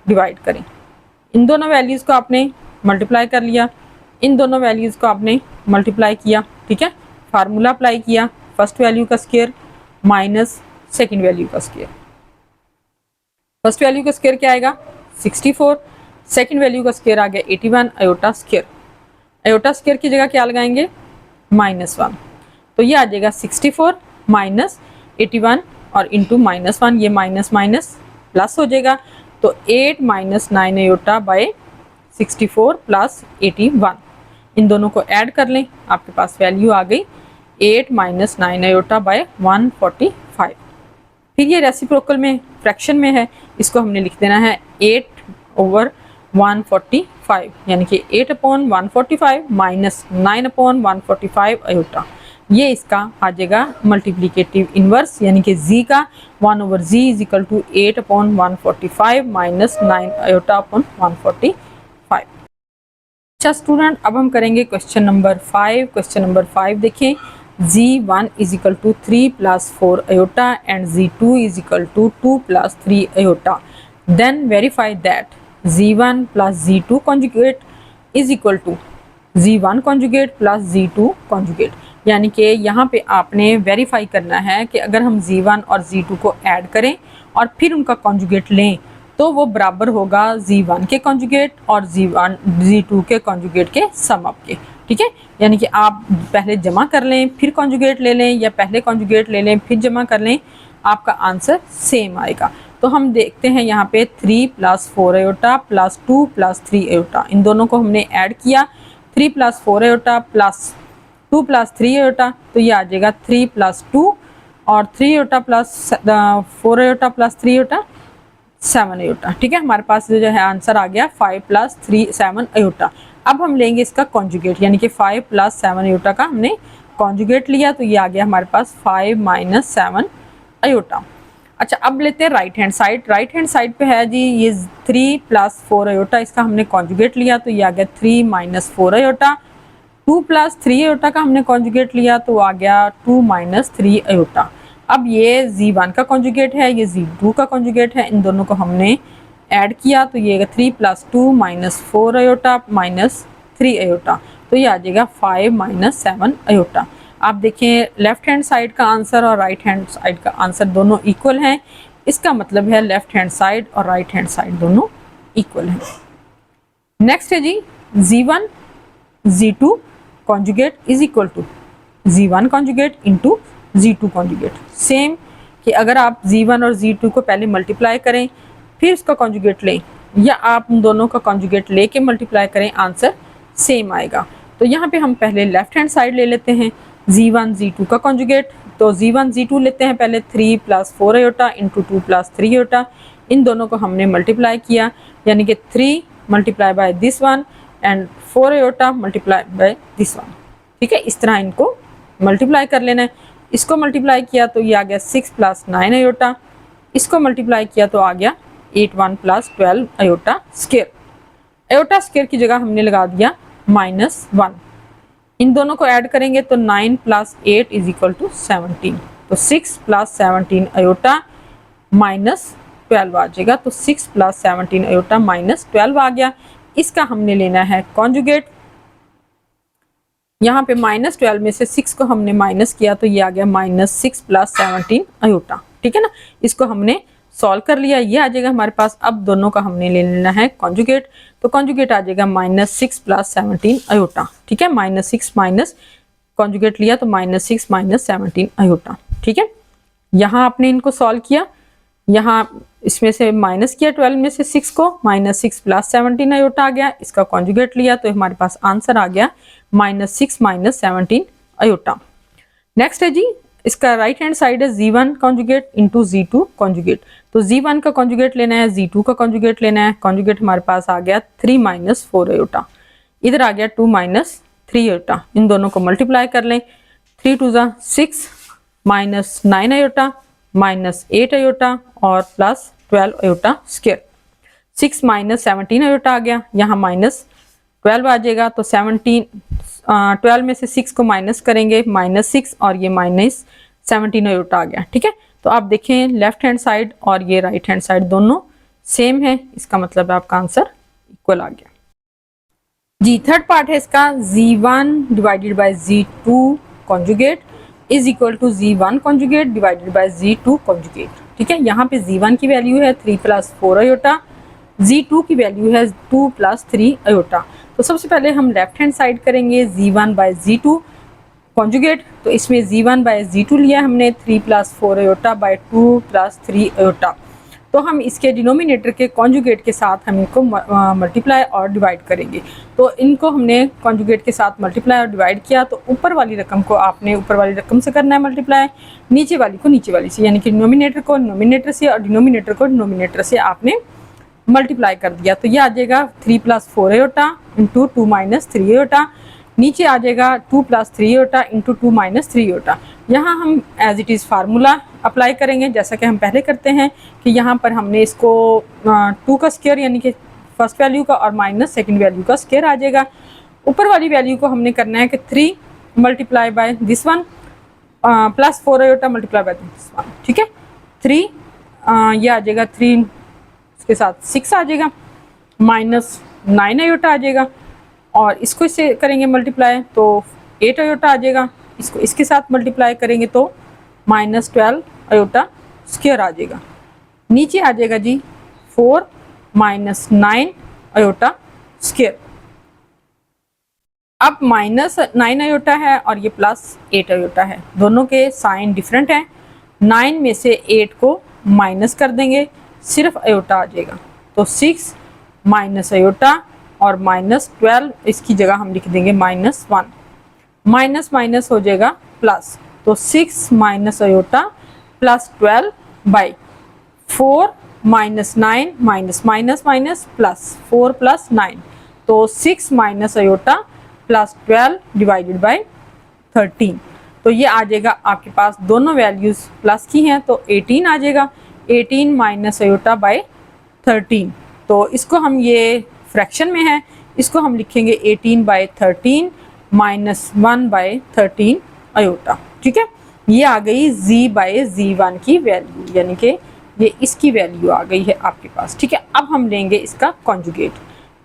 डिवाइड करें। इन दोनों वैल्यूज़ को आपने मल्टीप्लाई कर लिया, इन दोनों वैल्यूज़ को आपने मल्टीप्लाई किया। ठीक है, फार्मूला अप्लाई किया, फर्स्ट वैल्यू का स्क्वायर माइनस सेकेंड वैल्यू का स्क्वायर। फर्स्ट वैल्यू का स्क्वायर क्या आएगा? 64, सेकेंड वैल्यू का स्क्वायर आ गया 81 आयोटा स्क्वायर। आयोटा स्क्वायर की जगह क्या लगाएंगे? -1, तो ये आ जाएगा 64 - 81 और इंटू -1, ये माइनस माइनस प्लस हो जाएगा। तो 8 - 9 आयोटा बाय 64 + 81, इन दोनों को ऐड कर लें, आपके पास वैल्यू आ गई 8 - 9 आयोटा बाय 145। फिर ये रेसिप्रोकल में, फ्रैक्शन में है, इसको हमने लिख देना है 8/145, यानी कि 8/145 - 9/145 आयोटा। ये इसका आ जाएगा मल्टीप्लिकेटिव इनवर्स, यानी कि z का 1/z = 8/145 - 9 आयोटा/145। अच्छा स्टूडेंट, अब हम करेंगे क्वेश्चन नंबर 5। क्वेश्चन नंबर 5 देखें, z1 = 3 + 4 iota and z2 = 2 + 3 iota. Then verify that z1 + z2 conjugate is equal to z1 conjugate + z2 conjugate। यानी कि यहाँ पे आपने वेरीफाई करना है कि अगर हम z1 और z2 को ऐड करें और फिर उनका कॉन्जुगेट लें तो वो बराबर होगा z1 के कॉन्जुगेट और z2 के कॉन्जुगेट के सम अप के। ठीक है, यानी कि आप पहले जमा कर लें फिर कॉन्जुगेट ले लें, या पहले कॉन्जुगेट ले लें फिर जमा कर लें, आपका आंसर सेम आएगा। तो हम देखते हैं यहाँ पे 3 + 4 आयोटा प्लस 2 + 3 आयोटा, इन दोनों को हमने ऐड किया, 3 + 4 आयोटा प्लस 2 + 3 आयोटा, तो ये आ जाएगा 3 + 2 और 3 iota plus 4 iota plus 3 iota 7 iota. ठीक है, हमारे पास जो है आंसर आ गया 5 + 3 7 आयोटा। अब हम लेंगे इसका कॉन्जुगेट, यानी कि 5 + 7 आयोटा का हमने कॉन्जुगेट लिया, तो ये आ गया हमारे पास 5 - 7 आयोटा। अच्छा, अब लेते हैं right hand side. Right hand side पे है जी ये 3 + 4 आयोटा, इसका हमने कॉन्जुगेट लिया, तो ये आ गया 3 - 4 आयोटा। 2 + 3 आयोटा का हमने कॉन्जुगेट लिया, तो आ गया 2 - 3 आयोटा। अब ये z1 का कॉन्जुगेट है, ये z2 का कॉन्जुगेट है, इन दोनों को हमने ऐड किया, तो ये 3 + 2 - 4 आयोटा -3 आयोटा, तो ये आ जाएगा 5 - 7 आयोटा। आप देखें लेफ्ट हैंड साइड का आंसर और राइट हैंड साइड का आंसर दोनों इक्वल हैं, इसका मतलब है लेफ्ट हैंड साइड और राइट हैंड साइड दोनों इक्वल हैं। नेक्स्ट है जी z1 z2 conjugate is equal to z1 conjugate into z2 conjugate. Same कि अगर आप z1 और z2 को पहले मल्टीप्लाई करें फिर उसका कॉन्जुगेट लें, या आप उन दोनों का कॉन्जुगेट लेके मल्टीप्लाई करें, आंसर सेम आएगा। तो यहाँ पे हम पहले लेफ्ट हैंड साइड ले लेते हैं z1 z2 का कॉन्जुगेट, तो z1 z2 लेते हैं पहले 3 + 4 आयोटा इंटू 2 + 3 आयोटा, इन दोनों को हमने मल्टीप्लाई किया, यानी कि 3 × by this one and 4 iota multiply by this one. ठीक है, इस तरह इनको मल्टीप्लाई कर लेना है। इसको मल्टीप्लाई किया तो ये आ गया 6 + 9 आयोटा, इसको मल्टीप्लाई किया तो आ गया 81 + 12 आयोटा स्क्वायर। आयोटा स्क्वायर की जगह हमने लगा दिया -1, इन दोनों को ऐड करेंगे तो 9 + 8 = 17, तो 6 + 17 आयोटा -12 आ जाएगा, तो 6 + 17 आयोटा -12 आ गया। इसका हमने लेना है कॉन्जुगेट, यहाँ पे -12 में से 6 को हमने माइनस किया तो ये आ गया -6 + 17 अयोटा। ठीक है ना, इसको हमने सॉल्व कर लिया, ये आ जाएगा हमारे पास। अब दोनों का हमने ले लेना है कॉन्जुगेट, तो कॉन्जुगेट आ जाएगा -6 + 17 अयोटा। ठीक है, -6 माइनस कॉन्जुगेट लिया तो -6 - 17 अयोटा। ठीक है, यहाँ आपने इनको सॉल्व किया, यहाँ इसमें से माइनस किया 12 में से 6 को, -6 + 17 अयोटा आ गया। इसका कॉन्जुगेट लिया तो हमारे पास आंसर आ गया -6 - 17 अयोटा। नेक्स्ट है जी, इसका राइट हैंड साइड है Z1 conjugate into Z2 conjugate. तो Z1 का कॉन्जुगेट लेना है, Z2 का कॉन्जुगेट लेना है। कॉन्जुगेट हमारे पास आ गया 3 - 4 अयोटा, इधर आ गया 2 - 3 अयोटा। इन दोनों को मल्टीप्लाई कर लें, 3 × 2 = 6 -9 अयोटा -8 अयोटा और +12 अयोटा स्क्वायर। 6 - 17 अयोटा आ गया, यहाँ -12 आ जाएगा तो 12 में से 6 को माइनस करेंगे, -6 और ये -17 अयोटा आ गया। ठीक है, तो आप देखें लेफ्ट हैंड साइड और ये राइट हैंड साइड दोनों सेम है, इसका मतलब है आपका आंसर इक्वल आ गया जी। थर्ड पार्ट है इसका, Z1 / Z2 conjugate is equal to Z1 conjugate / Z2 conjugate. ठीक है, यहाँ पे Z1 की वैल्यू है 3 + 4 अयोटा, Z2 की वैल्यू है 2 + 3 अयोटा। तो सबसे पहले हम लेफ्ट हैंड साइड करेंगे Z1 / Z2 कॉन्जुगेट। तो इसमें Z1 / Z2 लिया हमने 3 + 4 अयोटा / 2 + 3 अयोटा। तो हम इसके डिनोमिनेटर के कॉन्जुगेट के साथ हम इनको मल्टीप्लाई और डिवाइड करेंगे। तो इनको हमने कॉन्जुगेट के साथ मल्टीप्लाई और डिवाइड किया तो ऊपर वाली रकम को आपने ऊपर वाली रकम से करना है मल्टीप्लाई, नीचे वाली को नीचे वाली से, यानी कि डिनोमिनेटर को डिनोमिनेटर से और डिनोमिनेटर को डिनोमिनेटर से आपने मल्टीप्लाई कर दिया। तो ये आ जाएगा 3 + 4 अयोटा इंटू 2 - 3 अयोटा, नीचे आ जाएगा 2 + 3 अयोटा इंटू 2 - 3 अयोटा। यहाँ हम as it is formula apply करेंगे जैसा कि हम पहले करते हैं कि यहाँ पर हमने इसको 2 का स्क्वायर यानी कि फर्स्ट वैल्यू का और माइनस सेकंड वैल्यू का स्क्वायर आ जाएगा। ऊपर वाली वैल्यू को हमने करना है कि 3 × this one + 4 iota × this one. ठीक है, 3 ये आ जाएगा 3 इसके साथ 6 आ जाएगा, -9 अयोटा आ जाएगा और इसको इससे करेंगे मल्टीप्लाई तो 8 अयोटा आ जाएगा। इसको इसके साथ मल्टीप्लाई करेंगे तो -12 अयोटा स्क्वायर आ जाएगा। नीचे आ जाएगा जी 4 - 9 अयोटा स्क्वायर। अब -9 अयोटा है और ये +8 अयोटा है, दोनों के साइन डिफरेंट हैं। 9 में से 8 को माइनस कर देंगे, सिर्फ अयोटा आ जाएगा तो 6 - अयोटा और -12 इसकी जगह हम लिख देंगे -1, माइनस माइनस हो जाएगा प्लस, तो 6 - iota +12 / 4 - 9 minus minus minus plus 4 + 9 तो 6 - अयोटा +12 / 13। तो ये आ जाएगा आपके पास दोनों वैल्यूज प्लस की हैं तो 18 आ जाएगा, 18 - अयोटा / 13। तो इसको हम ये फ्रैक्शन में है, इसको हम लिखेंगे 18/13 -1/13 अयोटा। ठीक है, ये आ गई Z/Z1 की वैल्यू, यानी कि ये इसकी वैल्यू आ गई है आपके पास। ठीक है, अब हम लेंगे इसका कॉन्जुगेट।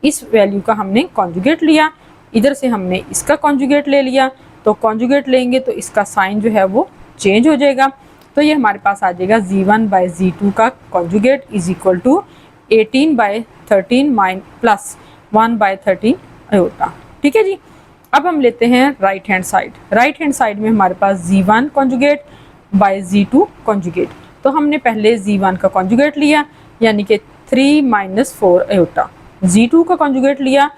इस वैल्यू का हमने कॉन्जुगेट लिया, इधर से हमने इसका कॉन्जुगेट ले लिया, तो कॉन्जुगेट लेंगे तो इसका साइन जो है वो चेंज हो जाएगा। तो ये हमारे पास आ जाएगा Z1/Z2 का conjugate is equal to 18/13 plus 1/13 iota. ठीक है जी, अब हम लेते हैं right hand side. Right hand side में हमारे पास Z1 conjugate bye Z2 conjugate. तो हमने पहले Z1 का कॉन्जुगेट लिया यानी कि 3 - 4 अयोटा, Z2 का कॉन्जुगेट लिया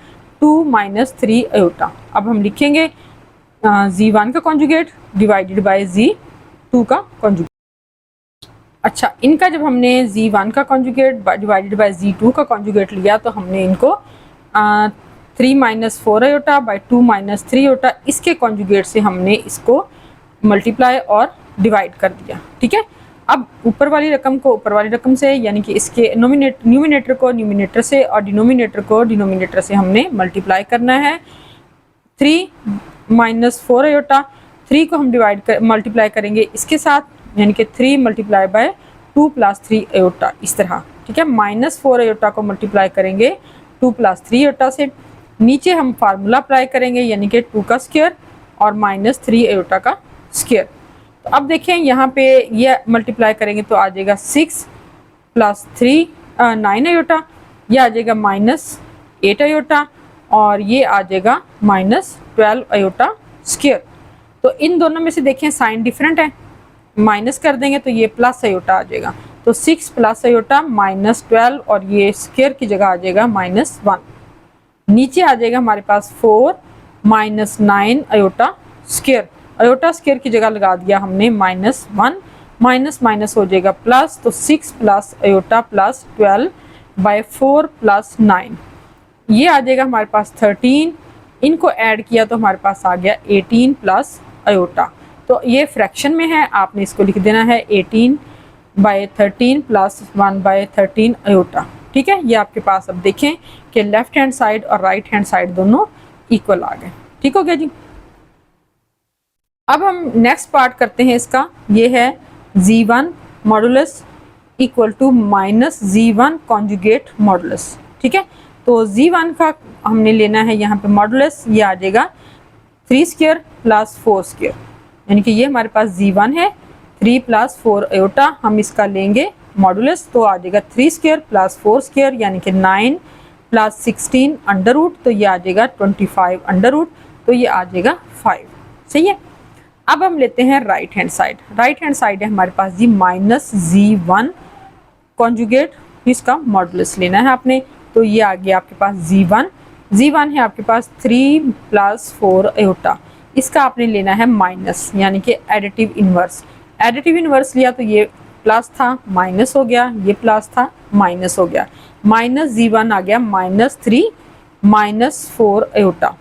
2 - 3 अयोटा। अब हम लिखेंगे Z1 का कॉन्जुगेट डिवाइडेड बाय Z2 का कॉन्जुगेट। अच्छा, इनका जब हमने Z1 का कॉन्जुगेट डिवाइडेड बाय Z2 का कॉन्जुगेट लिया तो हमने इनको 3 - 4 अयोटा / 2 - 3 अयोटा इसके कॉन्जुगेट से हमने इसको मल्टीप्लाई और डिवाइड कर दिया। ठीक है, अब ऊपर वाली रकम को ऊपर वाली रकम से यानी कि इसके न्यूमिनेटर को न्यूमिनेटर से और डिनोमिनेटर को डिनोमिनेटर से हमने मल्टीप्लाई करना है। 3 - 4 अयोटा, 3 को हम मल्टीप्लाई करेंगे इसके साथ यानी कि 3 × 2 + 3 अयोटा इस तरह। ठीक है, -4 अयोटा को मल्टीप्लाई करेंगे 2 + 3 अयोटा से। नीचे हम फार्मूला अप्लाई करेंगे यानी कि 2 का स्क्वायर और माइनस 3 आयोटा का स्क्वायर। तो अब देखें यहाँ पे ये मल्टीप्लाई करेंगे तो आ जाएगा 6 प्लस 3 9 आयोटा, यह आ जाएगा माइनस 8 आयोटा, और ये आ जाएगा माइनस 12 आयोटा स्क्वायर। तो इन दोनों में से देखें साइन डिफरेंट है, माइनस कर देंगे तो ये प्लस आयोटा आ जाएगा। तो 6 प्लस आयोटा माइनस 12 और ये स्क्वायर की जगह आ जाएगा माइनस 1। नीचे आ जाएगा हमारे पास 4 minus 9 iota square. Iota square की जगह लगा दिया हमने माइनस 1, माइनस माइनस हो जाएगा प्लस, तो 6 plus iota plus 12 by 4 plus 9, ये आ जाएगा हमारे पास 13। इनको ऐड किया तो हमारे पास आ गया 18 प्लस आयोटा। तो ये फ्रैक्शन में है, आपने इसको लिख देना है 18 बाय 13 प्लस 1 बाय 13 आयोटा। ठीक है, ये आपके पास अब देखें कि लेफ्ट हैंड साइड और राइट हैंड साइड दोनों इक्वल आ गए। ठीक हो गया जी। अब हम नेक्स्ट पार्ट करते हैं इसका, ये है z1 modulus equal to minus z1 conjugate modulus. ठीक है, तो z1 का हमने लेना है यहाँ पे मॉडुलस, ये आ जाएगा 3 स्क्वायर प्लस 4 स्क्वायर, यानी कि ये हमारे पास z1 है 3 प्लस 4 आयोटा, हम इसका लेंगे मॉडुलस तो आ जाएगा 3 स्क्वायर प्लस 4 स्क्वायर यानी कि 9 प्लस 16 अंडर रूट, तो ये आ जाएगा 25 अंडर रूट, तो ये आ जाएगा 5। सही है। अब हम लेते हैं right hand side. Right hand side है हमारे पास जी माइनस z1 कॉन्जुगेट, इसका मॉडुलस लेना है आपने, तो ये आ गया आपके पास z1 है आपके पास 3 प्लस 4 आयोटा, इसका आपने लेना है माइनस यानी कि एडिटिव इनवर्स। एडिटिव इनवर्स लिया तो ये प्लस था माइनस हो गया, ये प्लस था माइनस हो गया, माइनस z1 आ गया माइनस 3 माइनस 4 आयोटा।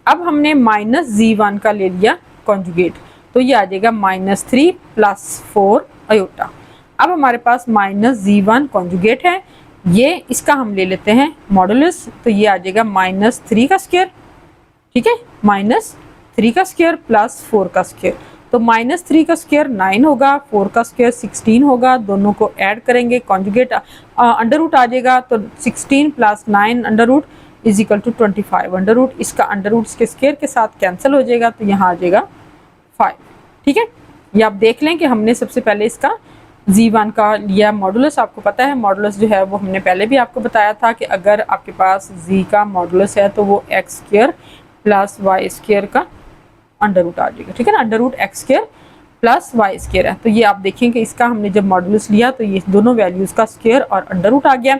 अब हमने माइनस z1 का ले लिया कॉन्जुगेट, तो ये आ जाएगा माइनस 3 प्लस 4 आयोटा। अब हमारे पास माइनस z1 कॉन्जुगेट है, ये इसका हम ले लेते हैं मॉडुलस, तो ये आ जाएगा माइनस 3 का स्क्वायर। ठीक है, माइनस 3 का स्क्वायर प्लस 4 का स्क्वायर, तो माइनस 3 का स्क्वायर 9 होगा, 4 का स्क्वायर 16 होगा, दोनों को ऐड करेंगे कॉन्जुगेट अंडर रूट आ जाएगा, तो 16 plus 9 under root is equal to 25 under root, इसका अंडर रूट इसके स्क्वायर के साथ कैंसिल हो जाएगा, तो यहाँ आ जाएगा 5। ठीक है, ये आप देख लें कि हमने सबसे पहले इसका z1 का लिया मॉडुलस। आपको पता है मॉडुलस जो है वो हमने पहले भी आपको बताया था कि अगर आपके पास z का मॉडुलस है तो वो x square plus y square का अंडर रूट आ जाएगा। ठीक है ना, under root x square plus y square है, तो ये आप देखें कि इसका हमने जब मॉडुलस लिया तो ये दोनों वैल्यूज़ का स्क्वायर और अंडर रूट आ गया।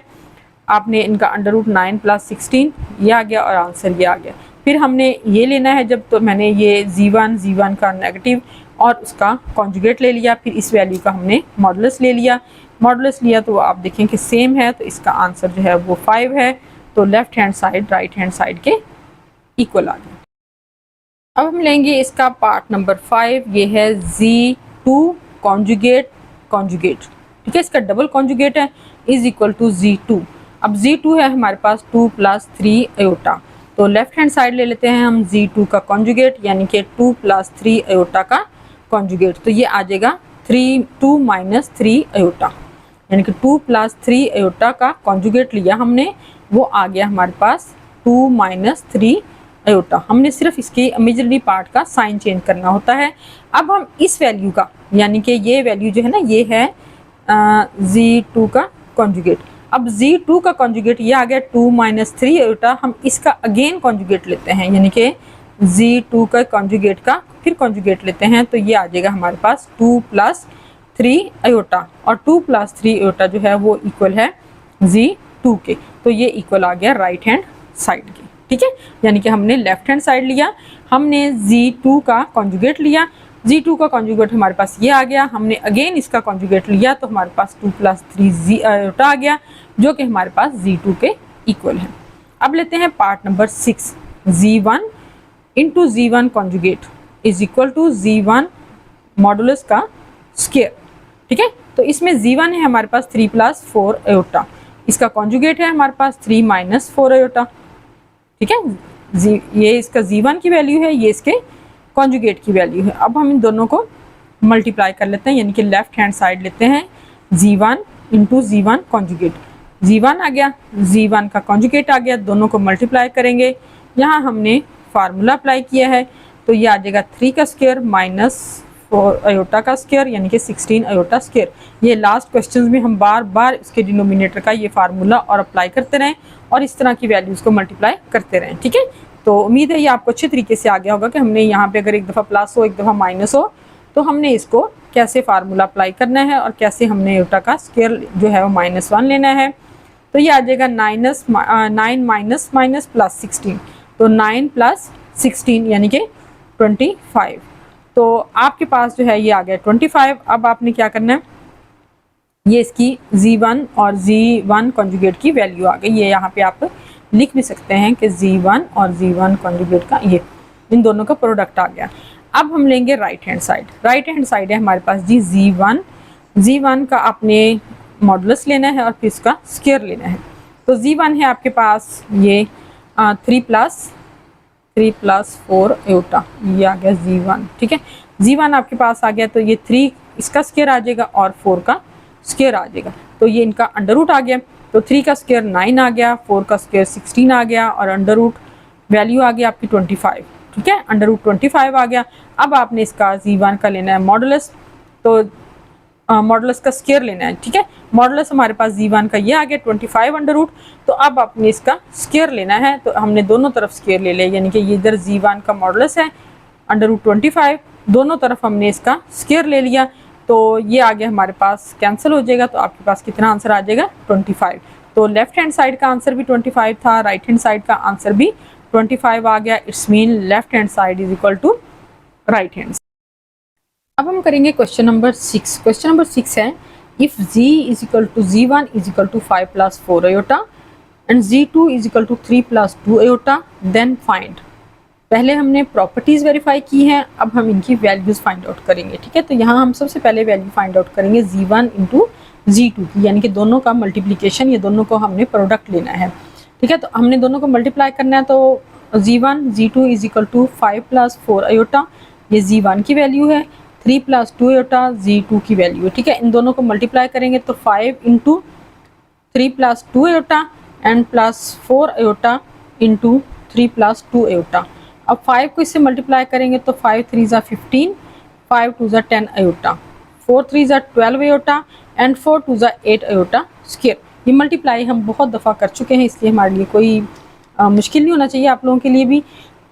आपने इनका अंडर रूट 9 प्लस 16 ये आ गया और आंसर ये आ गया। फिर हमने ये लेना है जब, तो मैंने ये z1 का नेगेटिव और उसका कॉन्जुगेट ले लिया, फिर इस वैल्यू का हमने मॉडुलस ले लिया। मॉडुलस लिया तो आप देखें कि सेम है, तो इसका आंसर जो है वो 5 है, तो left hand side right hand side के इक्वल आ गया। अब हम लेंगे इसका पार्ट नंबर 5, ये है z2 कॉन्जुगेट कॉन्जुगेट। ठीक है, इसका डबल कॉन्जुगेट है इज इक्वल टू z2। अब z2 है हमारे पास 2 प्लस 3 आयोटा, तो लेफ्ट हैंड साइड ले लेते हैं हम z2 का कॉन्जुगेट यानी कि 2 प्लस 3 आयोटा का कॉन्जुगेट, तो ये आ जाएगा 2 माइनस 3 आयोटा, यानी कि 2 प्लस 3 आयोटा का कॉन्जुगेट लिया हमने, वो आ गया हमारे पास 2 माइनस 3 आयोटा। हमने सिर्फ इसके इमेजिनरी पार्ट का साइन चेंज करना होता है। अब हम इस वैल्यू का यानी कि ये वैल्यू जो है ना, ये है z2 का कॉन्जुगेट। अब z2 का कॉन्जुगेट ये आ गया 2 माइनस 3 आयोटा, हम इसका अगेन कॉन्जुगेट लेते हैं यानी कि z2 का कॉन्जुगेट का फिर कॉन्जुगेट लेते हैं, तो ये आ जाएगा हमारे पास 2 प्लस 3 आयोटा, और 2 प्लस 3 आयोटा जो है वो इक्वल है z2 के, तो ये इक्वल आ गया राइट हैंड साइड के। ठीक है, यानी कि हमने लेफ्ट हैंड साइड लिया, हमने z2 का कॉन्जुगेट लिया, z2 का कॉन्जुगेट हमारे पास ये आ गया, हमने अगेन इसका कॉन्जुगेट लिया तो हमारे पास 2 प्लस 3 आयोटा आ गया जो कि हमारे पास z2 के इक्वल है। अब लेते हैं part number 6, z1 into z1 conjugate is equal to z1 modulus का स्क्वायर। ठीक है, तो इसमें z1 है हमारे पास 3 प्लस 4 आयोटा, इसका कॉन्जुगेट है हमारे पास 3 माइनस 4 आयोटा। ठीक है, ये इसका z1 की वैल्यू है, ये इसके कॉन्जुगेट की वैल्यू है। अब हम इन दोनों को मल्टीप्लाई कर लेते हैं, यानी कि लेफ्ट हैंड साइड लेते हैं z1 into z1 conjugate, z1 आ गया, z1 का कॉन्जुगेट आ गया, दोनों को मल्टीप्लाई करेंगे। यहाँ हमने फार्मूला अप्लाई किया है, तो ये आ जाएगा 3 का स्क्वायर माइनस 4 अयोटा का स्क्वायर यानी कि 16 अयोटा स्क्वायर। ये लास्ट क्वेश्चंस में हम बार बार इसके डिनोमिनेटर का ये फार्मूला और अप्लाई करते रहें और इस तरह की वैल्यूज़ को मल्टीप्लाई करते रहें। ठीक है, तो उम्मीद है ये आपको अच्छे तरीके से आ गया होगा कि हमने यहाँ पे अगर एक दफ़ा प्लस हो एक दफ़ा माइनस हो तो हमने इसको कैसे फार्मूला अप्लाई करना है और कैसे हमने अयोटा का स्क्वायर जो है वो -1 लेना है। तो ये आ जाएगा 9 माइनस माइनस प्लस 16, तो 9 प्लस 16 यानी कि 25। तो आपके पास जो है ये आ गया 25। अब आपने क्या करना है, ये इसकी Z1 और Z1 कॉन्जुगेट की वैल्यू आ गई। ये यहाँ पे आप लिख भी सकते हैं कि Z1 और Z1 कॉन्जुगेट का ये इन दोनों का प्रोडक्ट आ गया। अब हम लेंगे right hand side. Right hand side है हमारे पास जी Z1 का आपने मॉडुलस लेना है और फिर इसका स्क्वायर लेना है। तो Z1 है आपके पास ये 3 प्लस 4 अयोटा, ये आ गया Z1। ठीक है, Z1 आपके पास आ गया तो ये 3 इसका स्क्वायर आ जाएगा और 4 का स्क्वायर आ जाएगा। तो ये इनका अंडर रूट आ गया, तो 3 का स्क्वायर 9 आ गया, 4 का स्क्वायर 16 आ गया और अंडर रूट वैल्यू आ गया आपकी 25। ठीक है, अंडर रूट 25 आ गया। अब आपने इसका Z1 का लेना है मॉडुलस, तो मॉडुलस का स्क्वायर लेना है। ठीक है, मॉडुलस हमारे पास Z1 का ये आ गया 25 अंडर रूट। तो अब आपने इसका स्क्वायर लेना है, तो हमने दोनों तरफ स्क्वायर ले लिया, यानी कि ये इधर Z1 का मॉडुलस है अंडर रूट 25, दोनों तरफ हमने इसका स्क्वायर ले लिया। तो ये आ गया हमारे पास, कैंसिल हो जाएगा, तो आपके पास कितना आंसर आ जाएगा 25। तो लेफ्ट हैंड साइड का आंसर भी 25 था, राइट हैंड साइड का आंसर भी 25 आ गया। It's mean left hand side is equal to right hand. अब हम करेंगे क्वेश्चन नंबर 6। क्वेश्चन नंबर 6 है, if z is equal to Z1 is equal to 5 plus 4 iota and Z2 is equal to 3 plus 2 iota then find. पहले हमने properties verify की हैं, अब हम इनकी वैल्यूज फाइंड आउट करेंगे। ठीक है, तो यहाँ हम सबसे पहले वैल्यू फाइंड आउट करेंगे Z1 इंटू Z2 की, यानी कि दोनों का मल्टीप्लीकेशन, ये दोनों को हमने प्रोडक्ट लेना है। ठीक है, तो हमने दोनों को मल्टीप्लाई करना है, तो Z1 Z2 is equal to 5 plus 4 iota, ये Z1 की वैल्यू है, 3 प्लस 2 अयोटा Z2 की वैल्यू है। ठीक है, इन दोनों को मल्टीप्लाई करेंगे तो 5 into 3 plus 2 iota and plus 4 iota into 3 plus 2 iota. अब 5 को इससे मल्टीप्लाई करेंगे तो 5 3 ज़ा 15, 5 2 ज़ा 10 अयोटा, 4 3 ज़ा 12 अयोटा एंड 4 2 ज़ा 8 अयोटा स्क्वायर। ये मल्टीप्लाई हम बहुत दफ़ा कर चुके हैं, इसलिए हमारे लिए कोई मुश्किल नहीं होना चाहिए आप लोगों के लिए भी।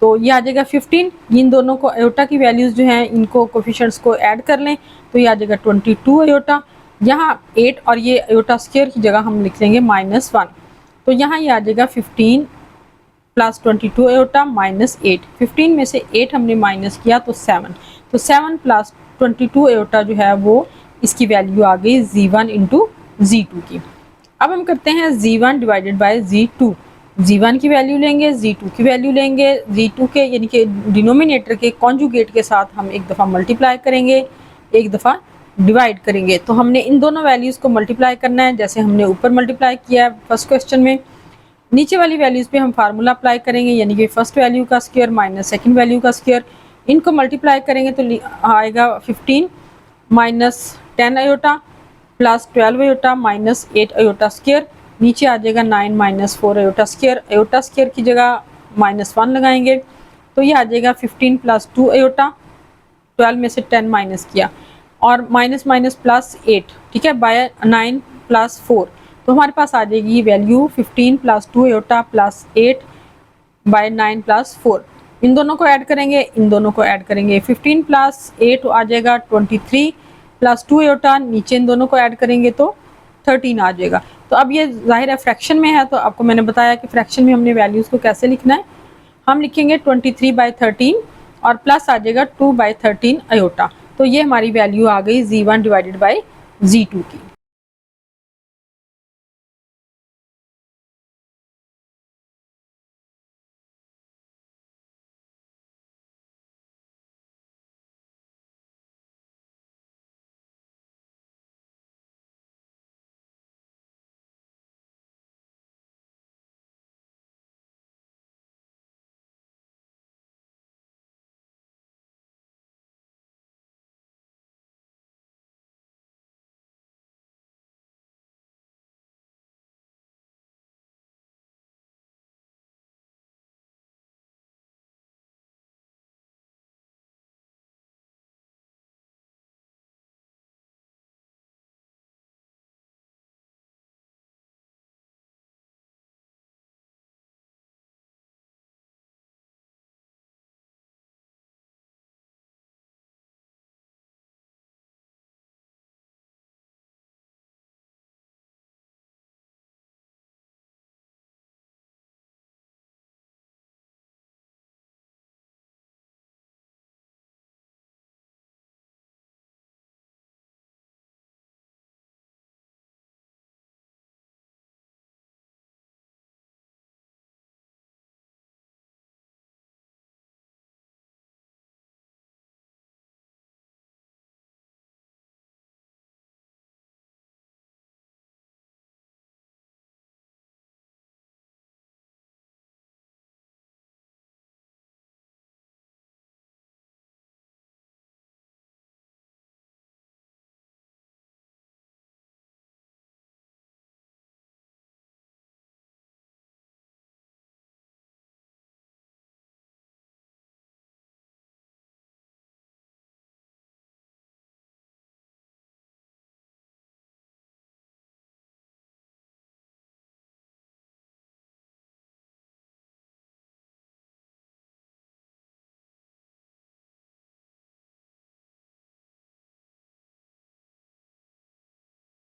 तो ये आ जाएगा 15, इन दोनों को अयोटा की वैल्यूज़ जो हैं इनको कोफिशिएंट्स को ऐड कर लें तो ये आ जाएगा 22 अयोटा। यहाँ 8 और ये अयोटा स्क्वायर की जगह हम लिख लेंगे -1, तो यहाँ ये आ जाएगा 15 प्लस 22 अयोटा माइनस 8। 15 में से 8 हमने माइनस किया तो 7, तो 7 प्लस 22 अयोटा जो है वो इसकी वैल्यू आ गई Z1 इंटू Z2 की। अब हम करते हैं Z1 divided by Z2। Z1 की वैल्यू लेंगे, Z2 की वैल्यू लेंगे, Z2 के यानी कि डिनोमिनेटर के कॉन्जुगेट के साथ हम एक दफ़ा मल्टीप्लाई करेंगे, एक दफ़ा डिवाइड करेंगे। तो हमने इन दोनों वैल्यूज़ को मल्टीप्लाई करना है, जैसे हमने ऊपर मल्टीप्लाई किया है फर्स्ट क्वेश्चन में। नीचे वाली वैल्यूज़ पे हम फार्मूला अप्लाई करेंगे, यानी कि फर्स्ट वैल्यू का स्क्वायर माइनस सेकंड वैल्यू का स्क्वायर, इनको मल्टीप्लाई करेंगे तो आएगा 15 minus 10 iota plus 12 iota minus 8 iota square. नीचे आ जाएगा 9 minus 4 iota square, iota square की जगह -1 लगाएंगे तो ये आ जाएगा 15 प्लस 2 अयोटा, 12 में से 10 माइनस किया और माइनस माइनस प्लस 8। ठीक है, बाय 9 प्लस 4, तो हमारे पास आ जाएगी value 15 plus 2 iota plus 8 by 9 plus 4। इन दोनों को ऐड करेंगे, इन दोनों को ऐड करेंगे, 15 प्लस 8 आ जाएगा 23 प्लस 2 अयोटा, नीचे इन दोनों को ऐड करेंगे तो 13 आ जाएगा। तो अब ये जाहिर है फ्रैक्शन में है, तो आपको मैंने बताया कि फ्रैक्शन में हमने वैल्यूज़ को कैसे लिखना है। हम लिखेंगे 23/13 और प्लस आ जाएगा 2/13 अयोटा। तो ये हमारी वैल्यू आ गई Z1 डिवाइडेड बाई Z2 की।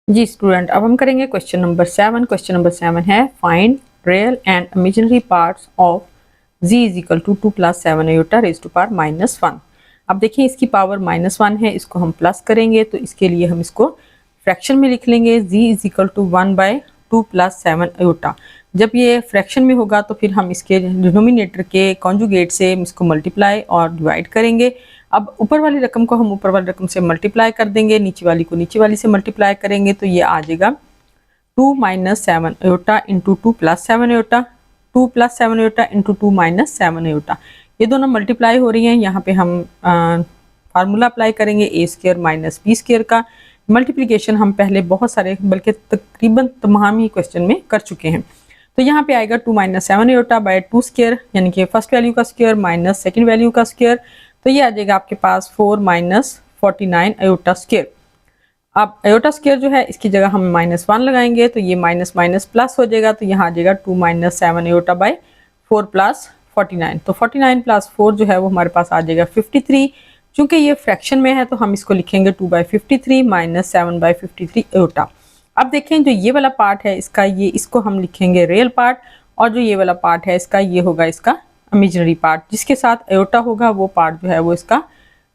जी स्टूडेंट, अब हम करेंगे क्वेश्चन नंबर 7। क्वेश्चन नंबर 7 है find real and imaginary parts of z is equal to 2 plus 7 iota raise to power -1। अब देखिए इसकी पावर -1 है, इसको हम प्लस करेंगे तो इसके लिए हम इसको फ्रैक्शन में लिख लेंगे z is equal to 1/2 plus 7 iota. जब ये फ्रैक्शन में होगा तो फिर हम इसके डिनोमिनेटर के कॉन्जुगेट से इसको मल्टीप्लाई और डिवाइड करेंगे। अब ऊपर वाली रकम को हम ऊपर वाली रकम से मल्टीप्लाई कर देंगे, नीचे वाली को नीचे वाली से मल्टीप्लाई करेंगे तो ये आ जाएगा 2 - 7 iota into 2 plus 7 iota, 2 plus 7 iota into 2 - 7 iota. ये दोनों मल्टीप्लाई हो रही हैं। यहाँ पे हम फार्मूला अप्लाई करेंगे ए स्क्वायर माइनस बी स्क्वायर का। मल्टीप्लिकेशन हम पहले बहुत सारे बल्कि तकरीबन तमाम ही क्वेश्चन में कर चुके हैं। तो यहाँ पे आएगा 2 - 7 आयोटा बाय 2 स्क्वायर, यानी कि फर्स्ट वैल्यू का स्क्वायर माइनस सेकंड वैल्यू का स्क्वायर, तो ये आ जाएगा आपके पास 4 - 49 आयोटा स्क्वायर। अब आयोटा स्क्वायर जो है इसकी जगह हम -1 लगाएंगे तो ये माइनस माइनस प्लस हो जाएगा, तो यहाँ आ जाएगा 2 - 7 आयोटा बाय 4 प्लस 49। तो 49 प्लस 4 जो है वो हमारे पास आ जाएगा 53। चूंकि ये फ्रैक्शन में है तो हम इसको लिखेंगे 2/53 माइनस 7/53 आयोटा। अब देखें जो ये वाला पार्ट है इसका, ये इसको हम लिखेंगे रियल पार्ट, और जो ये वाला पार्ट है इसका ये होगा इसका इमेजिनरी पार्ट। जिसके साथ आयोटा होगा वो पार्ट जो है वो इसका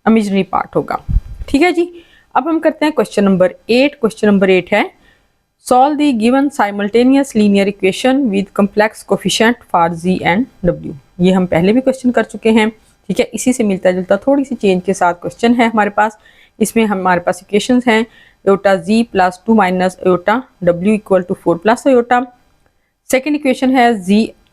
इमेजिनरी पार्ट होगा। ठीक है जी। अब हम करते हैं क्वेश्चन नंबर 8। क्वेश्चन नंबर 8 है solve the given simultaneous linear equation with complex coefficient for z and w। ये हम पहले भी क्वेश्चन कर चुके हैं। ठीक है, इसी से मिलता जुलता थोड़ी सी चेंज के साथ क्वेश्चन है हमारे पास। इसमें हमारे पास इक्वेशंस हैं iota z plus 2 minus iota w equal to 4 plus iota. Second equation है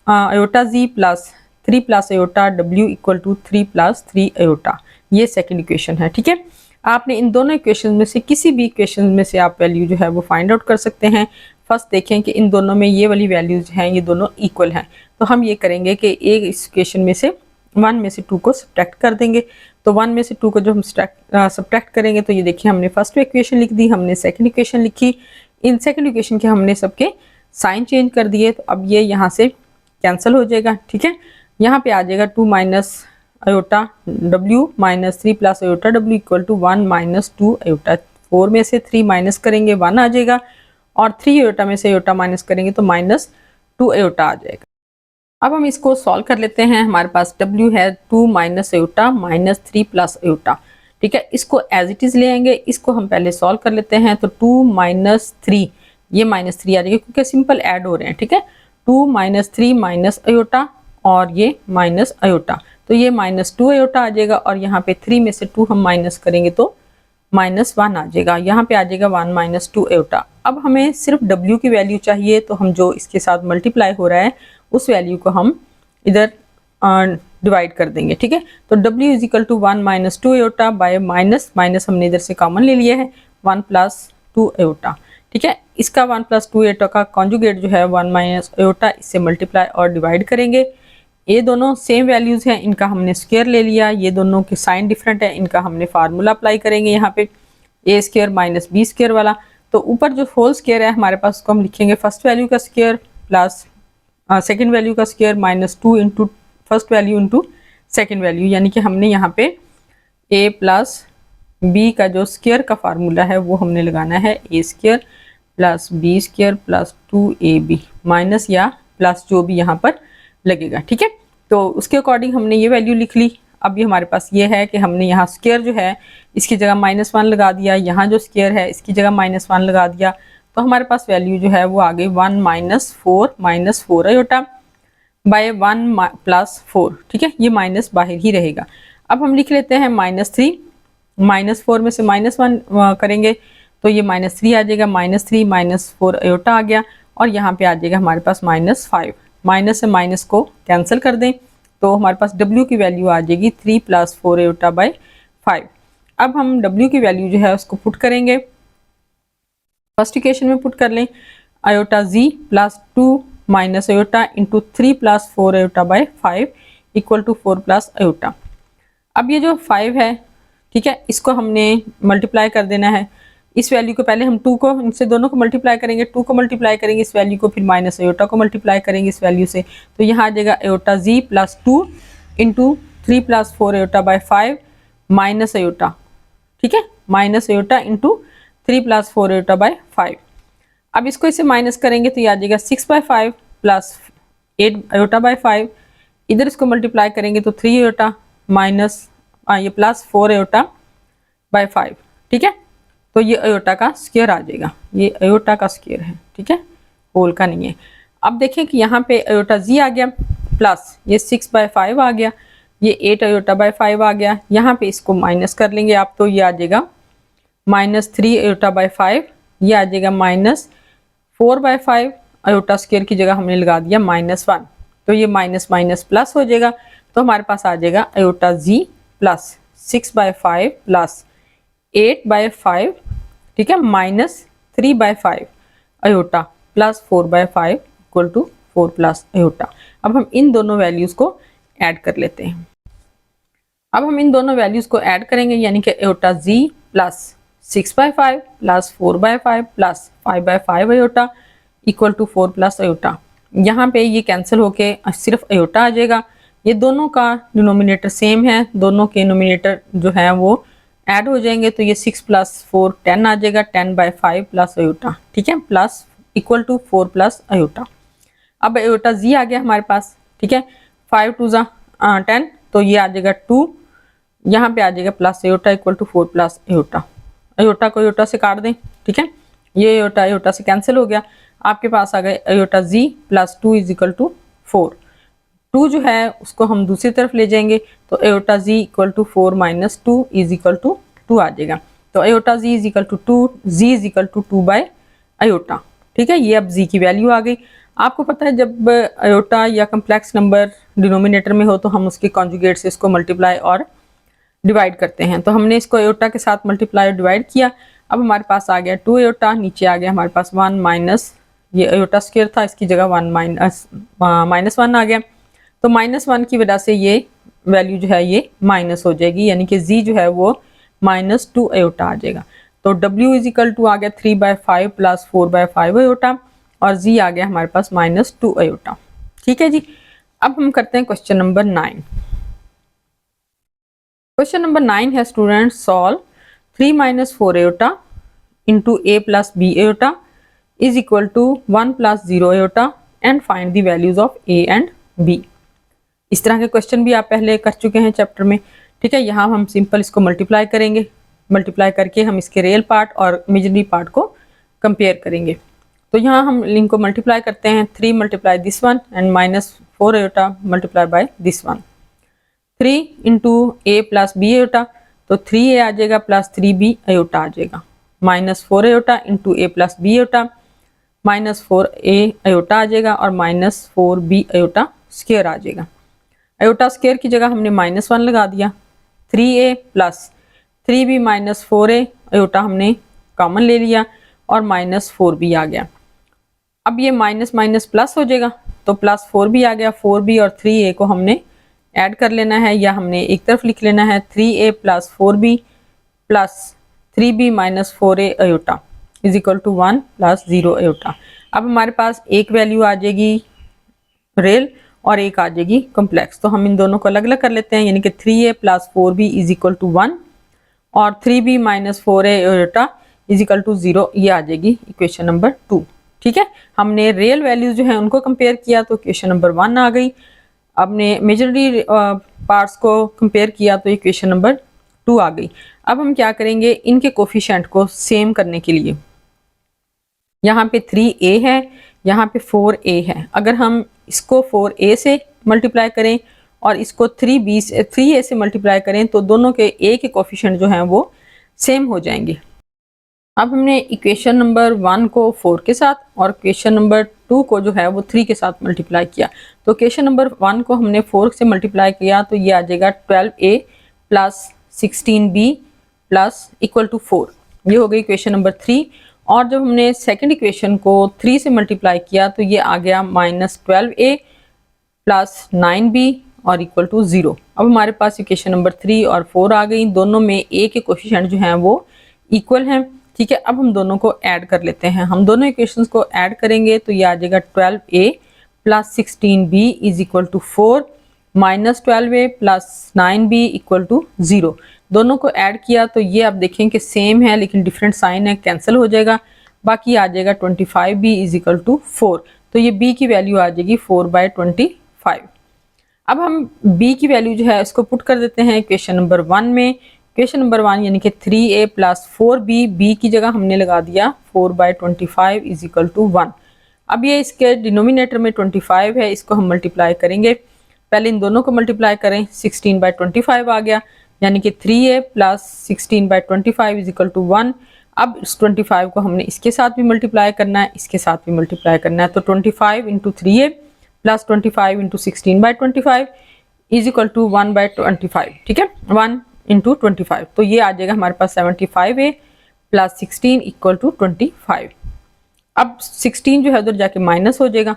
iota z plus 3 plus iota w equal to 3 plus 3 iota. ये सेकेंड इक्वेशन है। ठीक है, आपने इन दोनों इक्वेशन में से किसी भी इक्वेशन में से आप वैल्यू जो है वो फाइंड आउट कर सकते हैं। फर्स्ट देखें कि इन दोनों में ये वाली वैल्यूज हैं, ये दोनों इक्वल हैं, तो हम ये करेंगे कि एक इस इक्वेशन में से 1 में से 2 को सब्ट्रैक्ट कर देंगे। तो 1 में से 2 को जो हम सब्ट्रैक्ट करेंगे तो ये देखिए हमने फर्स्ट इक्वेशन लिख दी, हमने सेकंड इक्वेशन लिखी। इन सेकंड इक्वेशन के हमने सबके साइन चेंज कर दिए, तो अब ये यहाँ से कैंसिल हो जाएगा। ठीक है, यहाँ पे आ जाएगा 2 minus iota w minus 3 plus iota w equal to 1 minus 2 iota. 4 में से 3 माइनस करेंगे 1 आ जाएगा, और 3 आयोटा में से आयोटा माइनस करेंगे तो माइनस 2 आयोटा आ जाएगा। अब हम इसको सॉल्व कर लेते हैं। हमारे पास w है 2 minus iota minus 3 plus iota. ठीक है, इसको एज इट इज ले आएंगे। इसको हम पहले सॉल्व कर लेते हैं। तो 2 माइनस 3, ये माइनस 3 आ जाएगा क्योंकि सिंपल ऐड हो रहे हैं। ठीक है, 2 माइनस 3 माइनस आयोटा और ये माइनस आयोटा, तो ये -2 आयोटा आ जाएगा, और यहाँ पे 3 में से 2 हम माइनस करेंगे तो -1 आ जाएगा। यहाँ पे आ जाएगा 1 माइनस 2 आयोटा। अब हमें सिर्फ w की वैल्यू चाहिए, तो हम जो इसके साथ मल्टीप्लाई हो रहा है उस वैल्यू को हम इधर डिवाइड कर देंगे। ठीक है, तो w is equal to 1 minus 2 iota by minus minus हमने इधर से कॉमन ले लिया है 1 प्लस 2 आयोटा। ठीक है, इसका 1 प्लस 2 आयोटा का कॉन्जुगेट जो है 1 माइनस आयोटा, इससे मल्टीप्लाई और डिवाइड करेंगे। ये दोनों सेम वैल्यूज हैं, इनका हमने स्क्वायर ले लिया। ये दोनों के साइन डिफरेंट है, इनका हमने फार्मूला अप्लाई करेंगे यहाँ पे ए स्क्वायर माइनस बी स्क्वायर वाला। तो ऊपर जो होल स्क्वायर है हमारे पास, उसको हम लिखेंगे फर्स्ट वैल्यू का स्क्वायर प्लस सेकंड वैल्यू का square minus 2 into first value into second value, यानी कि हमने यहाँ पे ए प्लस बी का जो स्क्वायर का फार्मूला है वो हमने लगाना है a square plus b square plus 2ab minus या प्लस जो भी यहाँ पर लगेगा। ठीक है, तो उसके अकॉर्डिंग हमने ये वैल्यू लिख ली। अब ये हमारे पास ये है कि हमने यहाँ स्क्वायर जो है इसकी जगह -1 लगा दिया, यहाँ जो स्क्वायर है इसकी जगह -1 लगा दिया, तो हमारे पास वैल्यू जो है वो आ गई 1 माइनस 4 आयोटा बाय 1 प्लस 4। ठीक है, ये माइनस बाहर ही रहेगा। अब हम लिख लेते हैं -3, -4 में से -1 करेंगे तो ये -3 आ जाएगा, -3 माइनस 4 आयोटा आ गया, और यहाँ पे आ जाएगा हमारे पास -5। माइनस से माइनस को कैंसिल कर दें तो हमारे पास w की वैल्यू आ जाएगी 3 प्लस 4 आयोटा बाय 5। अब हम w की वैल्यू जो है उसको पुट करेंगे, फर्स्ट इक्वेशन में पुट कर लें iota z plus 2 minus iota into 3 plus 4 iota by 5 equal to 4 plus iota. अब ये जो 5 है, ठीक है, इसको हमने मल्टीप्लाई कर देना है। इस वैल्यू को पहले हम 2 को इनसे दोनों को मल्टीप्लाई करेंगे, 2 को मल्टीप्लाई करेंगे इस वैल्यू को, फिर माइनस आयोटा को मल्टीप्लाई करेंगे इस वैल्यू से, तो यहाँ आ जाएगा iota z plus 2 into 3 plus 4 iota by 5 minus iota. ठीक है, minus iota into 3 plus 4 iota by 5। अब इसको इसे माइनस करेंगे तो ये आ जाएगा 6 बाय 5 प्लस 8 आयोटा बाय 5। इधर इसको मल्टीप्लाई करेंगे तो 3 आयोटा माइनस ये प्लस 4 आयोटा बाय 5। ठीक है, तो ये आयोटा का स्क्वायर आ जाएगा, ये आयोटा का स्क्वायर है। ठीक है, होल का नहीं है। अब देखें कि यहाँ पे आयोटा जी आ गया प्लस ये 6 बाय 5 आ गया, ये 8 आयोटा बाय 5 आ गया। यहाँ पे इसको माइनस कर लेंगे आप, तो ये आ जाएगा माइनस 3 आयोटा बाय 5, ये आ जाएगा माइनस 4 बाय 5। आयोटा स्क्वायर की जगह हमने लगा दिया -1, तो ये माइनस माइनस प्लस हो जाएगा, तो हमारे पास आ जाएगा iota z plus 6 by 5 plus 8 by 5, ठीक है, minus 3 by 5 iota plus 4 by 5 equal to 4 plus iota. अब हम इन दोनों वैल्यूज को ऐड कर लेते हैं। अब हम इन दोनों वैल्यूज को ऐड करेंगे, यानी कि iota z plus 6 by 5 plus 4 by 5 plus 5 by 5 iota equal to 4 plus iota. यहाँ पे ये कैंसिल होके सिर्फ आयोटा आ जाएगा। ये दोनों का डिनोमिनेटर सेम है, दोनों के नोमिनेटर जो है वो ऐड हो जाएंगे, तो ये 6 प्लस 4 10 आ जाएगा, 10 बाय 5 प्लस आयोटा। ठीक है, plus equal to 4 plus iota. अब आयोटा जी आ गया हमारे पास। ठीक है, 5 2 10, तो ये आ जाएगा 2, यहाँ पे आ जाएगा plus iota equal to 4 plus iota. Iota को आयोटा से काट दें। ठीक है, ये आयोटा आयोटा से कैंसिल हो गया, आपके पास आ गए iota z plus 2 is equal to 4। 2 जो है उसको हम दूसरी तरफ ले जाएंगे, तो iota z equal to 4 minus 2 is equal to 2 आ जाएगा। तो iota z is equal to 2, z is equal to 2 by iota. ठीक है, ये अब जी की वैल्यू आ गई। आपको पता है जब आयोटा या कम्प्लेक्स नंबर डिनोमिनेटर में हो तो हम उसके कॉन्जुगेट से इसको मल्टीप्लाई और डिवाइड करते हैं। तो हमने इसको आयोटा के साथ मल्टीप्लाई और डिवाइड किया। अब हमारे पास आ गया 2 आयोटा, नीचे आ गया हमारे पास 1 माइनस ये आयोटा स्क्वायर था, इसकी जगह 1 माइनस 1 आ गया। तो -1 की वजह से ये वैल्यू जो है ये माइनस हो जाएगी, यानी कि जी जो है वो -2 आयोटा आ जाएगा। तो W इज इक्वल टू आ गया 3 बाय 5 प्लस 4 बाय 5 आयोटा, और जी आ गया हमारे पास -2 आयोटा। ठीक है जी, अब हम करते हैं क्वेश्चन नंबर 9। क्वेश्चन नंबर 9 है student, solve 3 minus 4 iota into a plus b iota is equal to 1 plus 0 iota and find the values of a and b। इस तरह के क्वेश्चन भी आप पहले कर चुके हैं चैप्टर में। ठीक है, यहाँ हम सिंपल इसको मल्टीप्लाई करेंगे, मल्टीप्लाई करके हम इसके रियल पार्ट और इमेजिनरी पार्ट को कंपेयर करेंगे। तो यहाँ हम लिंक को मल्टीप्लाई करते हैं, 3 multiply this one and -4 iota multiply by this one. 3 into a plus b iota, तो 3a आ जाएगा प्लस 3b आयोटा आ जाएगा, -4 iota into a plus b iota, -4a iota आ जाएगा और -4b आयोटा स्क्वायर आ जाएगा। आयोटा स्क्वायर की जगह हमने -1 लगा दिया, 3a plus 3b minus 4a iota हमने कॉमन ले लिया और -4b आ गया। अब ये माइनस माइनस प्लस हो जाएगा, तो +4b आ गया, 4b और 3a को हमने ऐड कर लेना है, या हमने एक तरफ लिख लेना है 3a plus 4b plus 3b minus 4a iota is equal to 1 plus 0 iota. अब हमारे पास एक वैल्यू आ जाएगी रियल और एक आ जाएगी कॉम्प्लेक्स, तो हम इन दोनों को अलग अलग कर लेते हैं, यानी कि 3a plus 4b is equal to 1 और 3b minus 4a iota is equal to 0, ये आ जाएगी इक्वेशन नंबर 2। ठीक है, हमने रियल वैल्यूज जो है उनको कंपेयर किया तो इक्वेशन नंबर 1 आ गई। आपने मेजरली पार्ट्स को कंपेयर किया तो इक्वेशन नंबर 2 आ गई। अब हम क्या करेंगे, इनके कोफिशिएंट को सेम करने के लिए, यहाँ पे 3a है, यहाँ पे 4a है, अगर हम इसको 4a से मल्टीप्लाई करें और इसको 3a से मल्टीप्लाई करें तो दोनों के a के कोफिशिएंट जो हैं वो सेम हो जाएंगे। अब हमने इक्वेशन नंबर 1 को 4 के साथ और इक्वेशन नंबर 2 को जो है वो 3 के साथ मल्टीप्लाई किया। तो इक्वेशन नंबर 1 को हमने 4 से मल्टीप्लाई किया तो ये आ जाएगा 12a plus 16b plus equal to 4, ये हो गई इक्वेशन नंबर 3। और जब हमने सेकंड इक्वेशन को 3 से मल्टीप्लाई किया तो ये आ गया -12a प्लस 9b और इक्वल टू 0। अब हमारे पास इक्वेशन नंबर 3 और 4 आ गई, दोनों में a के कोफिशिएंट जो हैं वो इक्वल हैं। ठीक है, अब हम दोनों को ऐड कर लेते हैं, हम दोनों इक्वेशंस को ऐड करेंगे तो ये आ जाएगा 12a plus 16b is equal to 4 -12a plus 9b equal to 0। दोनों को ऐड किया तो ये आप देखें कि सेम है लेकिन डिफरेंट साइन है, कैंसिल हो जाएगा। बाकी आ जाएगा 25b इज इक्वल टू 4। तो ये b की वैल्यू आ जाएगी 4/25। अब हम b की वैल्यू जो है इसको पुट कर देते हैं इक्वेशन नंबर 1 में। इक्वेशन नंबर 1 यानी कि 3a प्लस 4b, b की जगह हमने लगा दिया 4/25 इज इक्वल टू 1। अब ये इसके डिनोमिनेटर में 25 है, इसको हम मल्टीप्लाई करेंगे। पहले इन दोनों को मल्टीप्लाई करें, 16/25 आ गया, यानी कि 3a plus 16/25 is equal to 1। अब इस 25 को हमने इसके साथ भी मल्टीप्लाई करना है, इसके साथ भी मल्टीप्लाई करना है। तो 25 into 3a plus 25 into 16/25 is equal to 1/25। ठीक है, 1 इंटू 25, तो ये आ जाएगा हमारे पास 75a प्लस 16 इक्वल टू 25। अब 16 जो है उधर जाके माइनस हो जाएगा,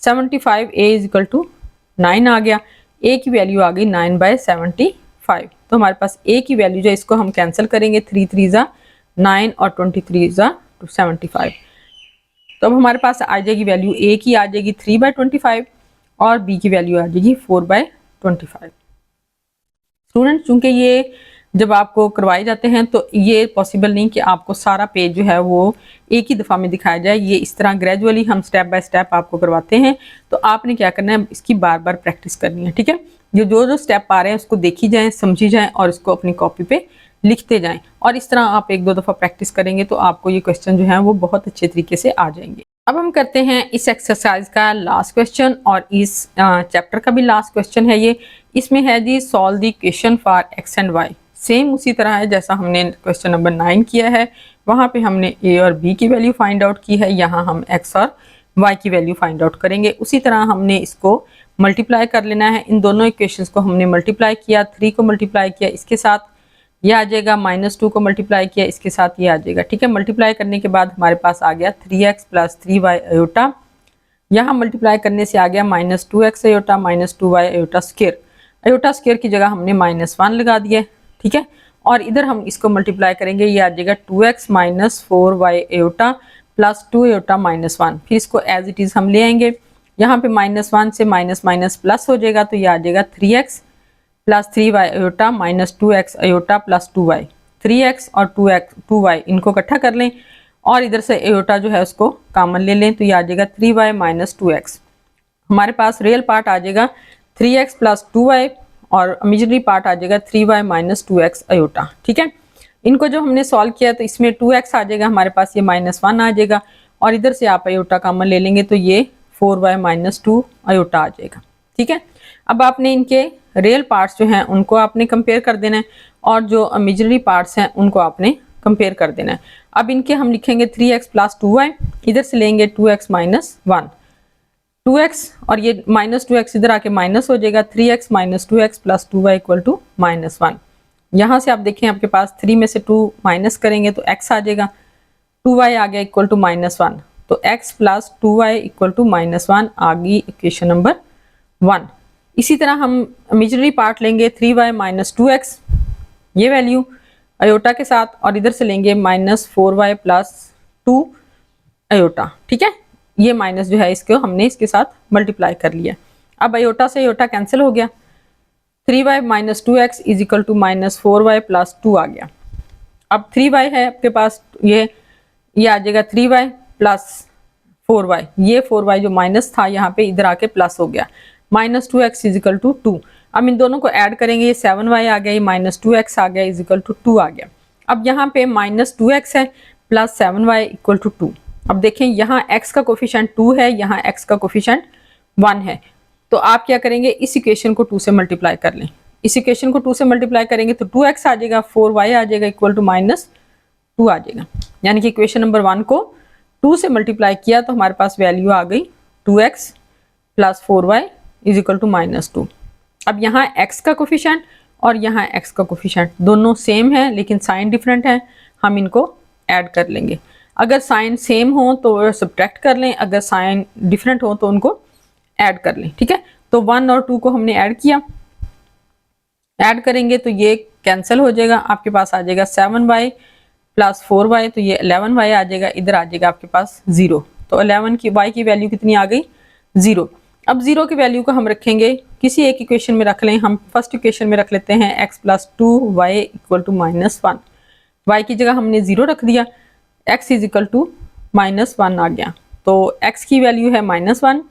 75a इज इक्वल टू 9 आ गया, a की वैल्यू आ गई 9/75। तो हमारे पास a की वैल्यू जो है इसको हम कैंसिल करेंगे, 3 3 9 और 23 75। तो अब हमारे पास आ जाएगी वैल्यू a की आ जाएगी 3/25 और b की वैल्यू आ जाएगी 4/25। स्टूडेंट, चूंकि ये जब आपको करवाए जाते हैं तो ये पॉसिबल नहीं कि आपको सारा पेज जो है वो एक ही दफ़ा में दिखाया जाए। ये इस तरह ग्रेजुअली हम स्टेप बाय स्टेप आपको करवाते हैं, तो आपने क्या करना है, इसकी बार बार प्रैक्टिस करनी है। ठीक है, जो स्टेप आ रहे हैं उसको देखी जाए, समझी जाए और इसको अपनी कॉपी पे लिखते जाएं। और इस तरह आप 1-2 दफ़ा प्रैक्टिस करेंगे तो आपको ये क्वेश्चन जो है वो बहुत अच्छे तरीके से आ जाएंगे। अब हम करते हैं इस एक्सरसाइज का लास्ट क्वेश्चन और इस चैप्टर का भी लास्ट क्वेश्चन है ये। इसमें है जी solve the equation for x and y. Same उसी तरह है जैसा हमने क्वेश्चन नंबर 9 किया है, वहाँ पे हमने a और b की वैल्यू फाइंड आउट की है, यहाँ हम x और y की वैल्यू फाइंड आउट करेंगे। उसी तरह हमने इसको मल्टीप्लाई कर लेना है। इन दोनों इक्वेशंस को हमने मल्टीप्लाई किया, 3 को मल्टीप्लाई किया इसके साथ, ये आ जाएगा, -2 को मल्टीप्लाई किया इसके साथ, ये आ जाएगा। ठीक है, मल्टीप्लाई करने के बाद हमारे पास आ गया 3x प्लस 3y अयोटा। यहाँ मल्टीप्लाई करने से आ गया -2x iota minus 2y iota square. Iota square की जगह हमने -1 लगा दिया। ठीक है, और इधर हम इसको मल्टीप्लाई करेंगे, ये आ जाएगा 2x minus 4y aorta plus 2 aorta -1। फिर इसको एज इट इज़ हम ले आएंगे, यहाँ पे -1 से माइनस माइनस प्लस हो जाएगा, तो ये आ जाएगा 3x plus 3y iota minus 2x iota plus 2y। 3x और 2y इनको इकट्ठा कर लें और इधर से अयोटा जो है उसको कॉमन ले लें, तो ये आ जाएगा 3y माइनस 2x। हमारे पास रियल पार्ट आ जाएगा 3x प्लस 2y और इमेजिनरी पार्ट आ जाएगा 3y माइनस 2x अयोटा। ठीक है, इनको जो हमने सॉल्व किया तो इसमें 2x आ जाएगा हमारे पास, ये -1 आ जाएगा और इधर से आप अयोटा कॉमन ले लेंगे तो ये 4y माइनस 2 अयोटा आ जाएगा। ठीक है, अब आपने इनके रियल पार्ट्स जो हैं उनको आपने कंपेयर कर देना है और जो इमेजिनरी पार्ट्स हैं उनको आपने कंपेयर कर देना है। अब इनके हम लिखेंगे 3x प्लस 2y, इधर से लेंगे 2x माइनस 1, 2x और ये -2x इधर आके माइनस हो जाएगा, 3x minus 2x plus 2y equal to -1। यहाँ से आप देखें आपके पास 3 में से 2 माइनस करेंगे तो x आ जाएगा, 2y आ गया इक्वल टू -1, तो x plus 2y equal to -1 आ गई इक्वेशन नंबर 1। इसी तरह हम इमेजिनरी पार्ट लेंगे 3y माइनस 2x, ये वैल्यू अयोटा के साथ, और इधर से लेंगे -4y प्लस 2 अयोटा। ठीक है, ये माइनस जो है इसको हमने इसके साथ मल्टीप्लाई कर लिया। अब अयोटा से अयोटा कैंसिल हो गया, 3y minus 2x is equal to -4y plus 2 आ गया। अब 3y है आपके पास, ये आ जाएगा 3y प्लस 4y, ये 4y जो माइनस था यहाँ पे इधर आके प्लस हो गया, -2x इज इक्वल टू 2। अब इन दोनों को ऐड करेंगे, ये 7y आ गया, ये -2x आ गया इज इक्वल टू 2 आ गया। अब यहाँ पे -2x है प्लस 7y इक्वल टू 2। अब देखें यहाँ x का कोफिशिएंट 2 है, यहाँ x का कोफिशिएंट 1 है, तो आप क्या करेंगे, इस इक्वेशन को 2 से मल्टीप्लाई कर लें। इस इक्वेशन को 2 से मल्टीप्लाई करेंगे तो 2x आ जाएगा, 4y आ जाएगा इक्वल टू -2 आ जाएगा। यानी कि इक्वेशन नंबर 1 को 2 से मल्टीप्लाई किया तो हमारे पास वैल्यू आ गई 2x plus 4y is equal to -2। अब यहाँ x का कोफिशिएंट और यहाँ x का कोफिशिएंट दोनों सेम है लेकिन साइन डिफरेंट है, हम इनको ऐड कर लेंगे। अगर साइन सेम हो तो सब्ट्रैक्ट कर लें, अगर साइन डिफरेंट हो तो उनको ऐड कर लें। ठीक है, तो 1 और 2 को हमने ऐड किया, ऐड करेंगे तो ये कैंसिल हो जाएगा, आपके पास आ जाएगा 7y प्लस 4y, तो ये 11y आ जाएगा, इधर आ जाएगा आपके पास 0। तो 11 की y की वैल्यू कितनी आ गई, 0। अब 0 की वैल्यू को हम रखेंगे किसी एक इक्वेशन में रख लें। हम फर्स्ट इक्वेशन में रख लेते हैं x + 2y = -1। y की जगह हमने 0 रख दिया, x = -1 आ गया। तो x की वैल्यू है -1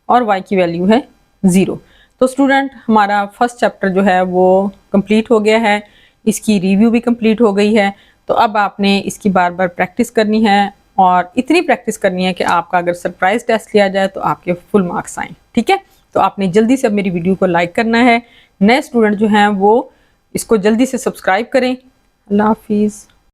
और y की वैल्यू है 0। तो स्टूडेंट हमारा फर्स्ट चैप्टर जो है वो कंप्लीट हो गया है, इसकी रिव्यू भी कंप्लीट हो गई है। तो अब आपने इसकी बार बार प्रैक्टिस करनी है और इतनी प्रैक्टिस करनी है कि आपका अगर सरप्राइज टेस्ट लिया जाए तो आपके फुल मार्क्स आएँ। ठीक है, तो आपने जल्दी से अब मेरी वीडियो को लाइक करना है। नए स्टूडेंट जो हैं वो इसको जल्दी से सब्सक्राइब करें। अल्लाह हाफिज़।